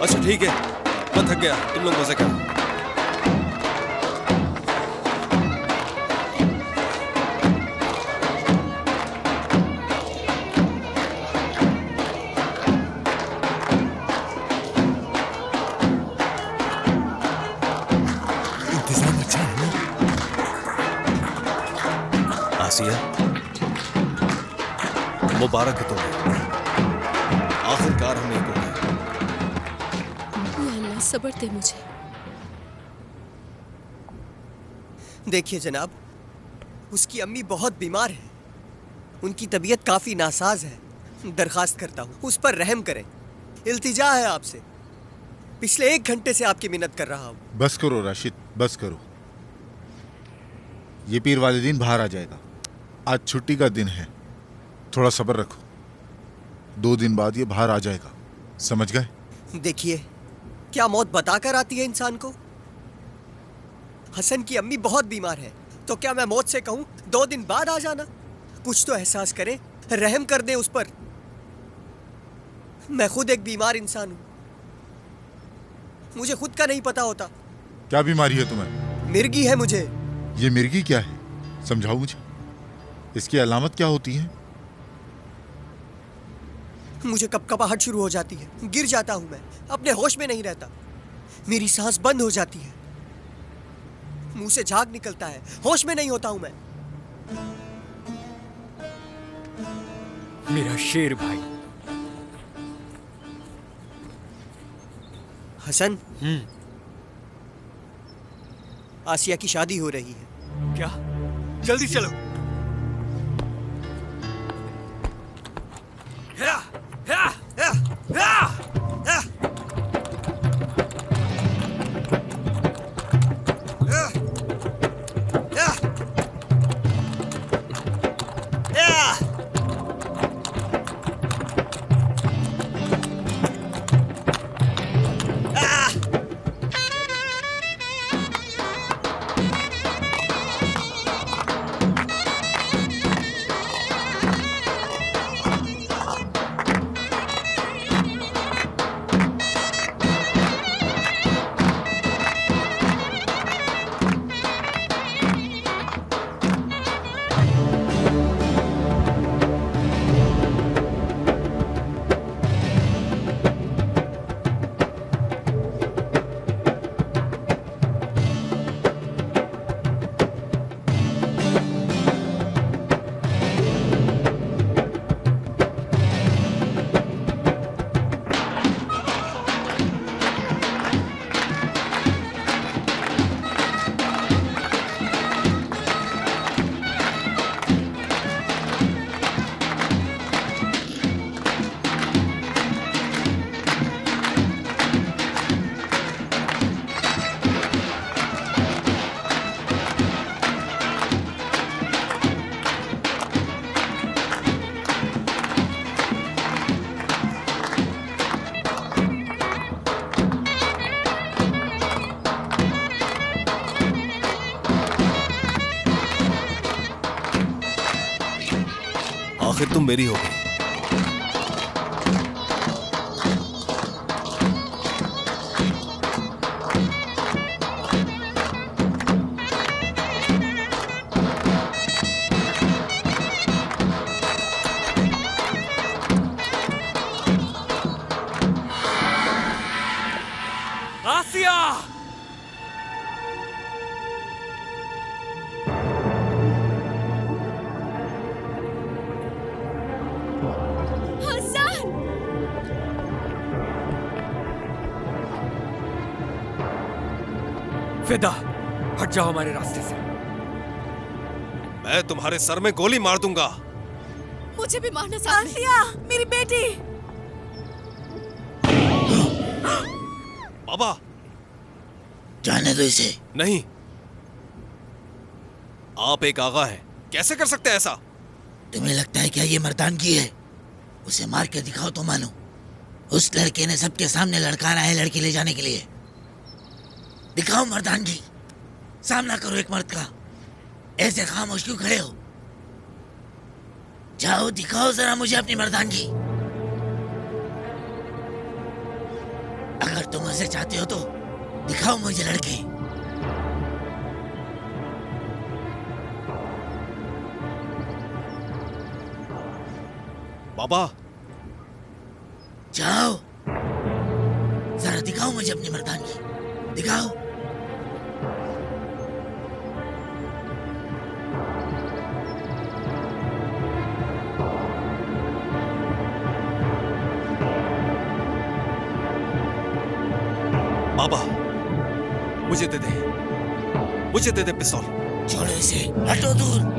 अच्छा ठीक है, मैं थक गया, तुम लोग मजे करो। इंतजाम अच्छा है ना? आसिया, मुबारक है तुम्हें, आखिरकार हम एक हो गए। अल्लाह सब्र दे मुझे। देखिए जनाब, उसकी अम्मी बहुत बीमार है, उनकी तबीयत काफी नासाज है। दरखास्त करता हूँ उस पर रहम करें, इल्तिजा है आपसे। पिछले 1 घंटे से आपकी मिन्नत कर रहा हूँ। बस करो राशिद, बस करो। ये पीर वाले दिन बाहर आ जाएगा। आज छुट्टी का दिन है, थोड़ा सब्र रखो। 2 दिन बाद ये बाहर आ जाएगा, समझ गए? देखिए, क्या मौत बताकर आती है इंसान को? हसन की अम्मी बहुत बीमार है, तो क्या मैं मौत से कहूं 2 दिन बाद आ जाना? कुछ तो एहसास करें, रहम कर दे उस पर। मैं खुद एक बीमार इंसान हूं, मुझे खुद का नहीं पता होता। क्या बीमारी है तुम्हें? मिर्गी है मुझे। ये मिर्गी क्या है, समझाओ मुझे। इसकी अलामत क्या होती है? मुझे कपकपाहट शुरू हो जाती है, गिर जाता हूं मैं, अपने होश में नहीं रहता, मेरी सांस बंद हो जाती है, मुंह से झाग निकलता है, होश में नहीं होता हूं मैं। मेरा शेर भाई। हसन, आसिया की शादी हो रही है। क्या? जल्दी चलो। फिर तुम मेरी हो गई। आसिया! फिदा, हट जाओ हमारे रास्ते से। मैं तुम्हारे सर में गोली मार दूंगा। मुझे भी मारना आसिया, मेरी बेटी। बाबा, जाने दो इसे। नहीं, आप एक आगा हैं, कैसे कर सकते हैं ऐसा? तुम्हें लगता है क्या ये मर्दानगी है? उसे मार के दिखाओ तो मानो। उस लड़के ने सबके सामने लड़काना है लड़की ले जाने के लिए। दिखाओ मर्दानगी, सामना करो एक मर्द का। ऐसे खामोश क्यों खड़े हो? जाओ दिखाओ जरा मुझे अपनी मर्दानगी। अगर तुम ऐसे चाहते हो तो दिखाओ मुझे लड़के। बाबा, जाओ जरा दिखाओ मुझे अपनी मर्दानगी, दिखाओ। बाबा, मुझे दे दे, मुझे दे दे पिस्तौल। छोड़ो इसे, हटो दूर।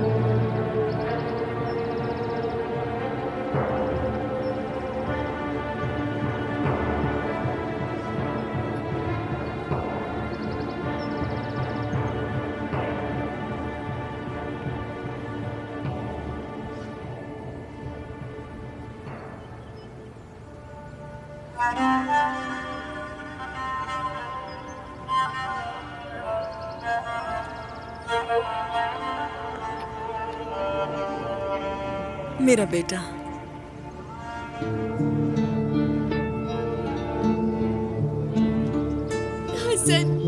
मेरा बेटा, हसन।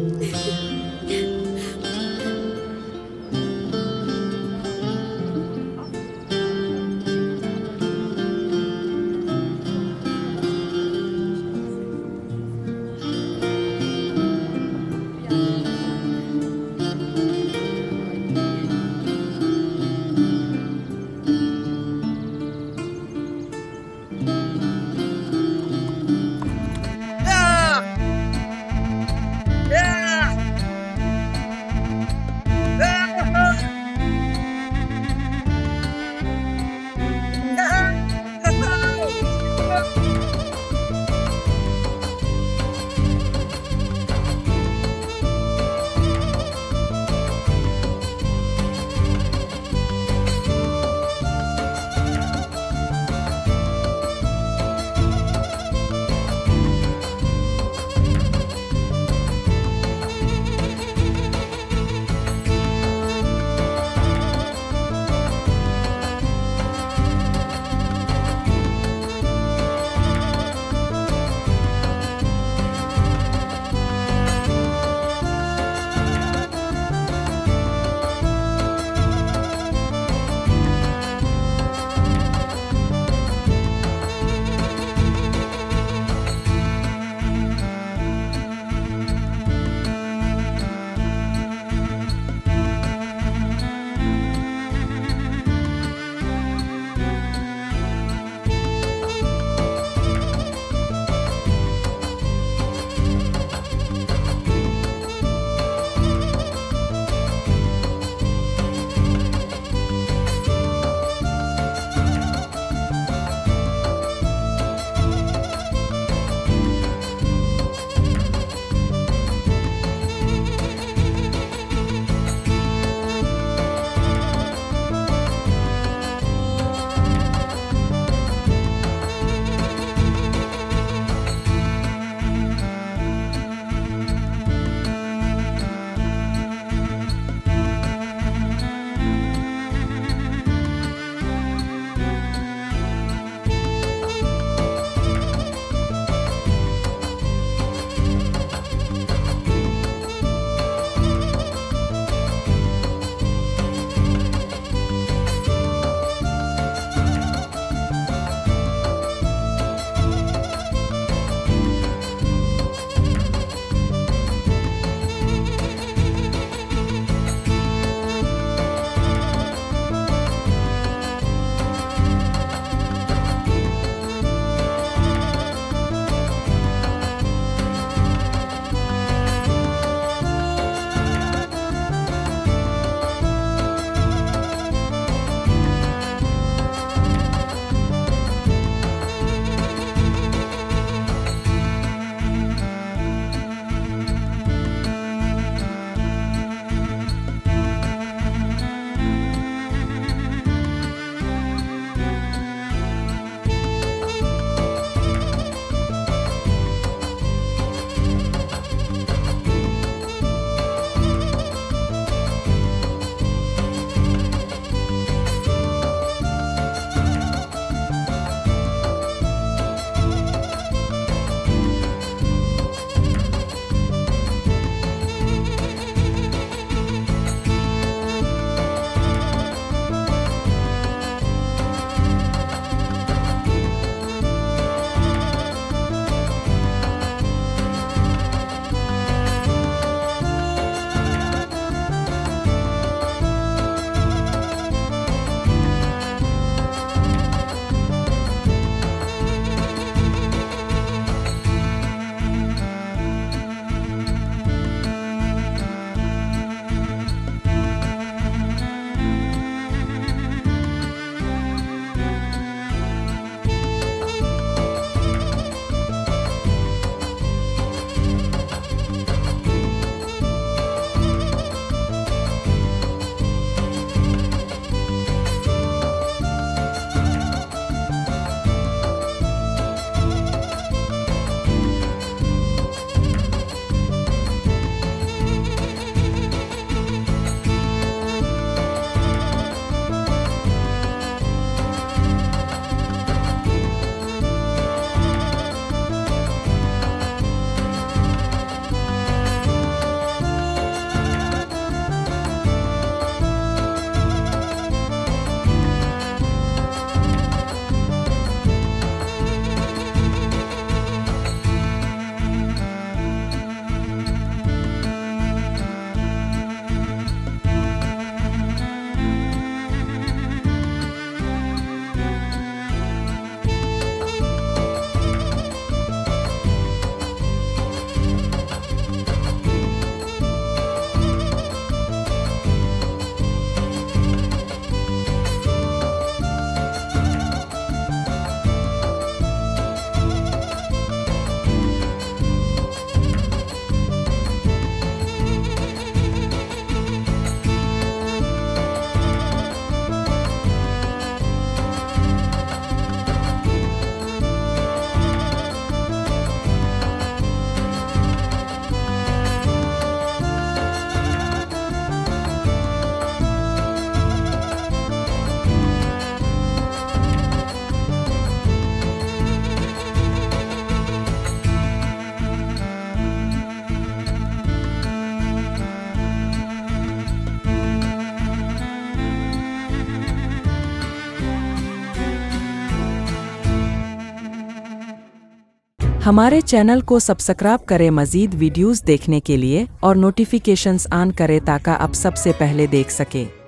हमारे चैनल को सब्सक्राइब करें मज़ीद वीडियोस देखने के लिए और नोटिफिकेशंस ऑन करें ताकि आप सबसे पहले देख सकें।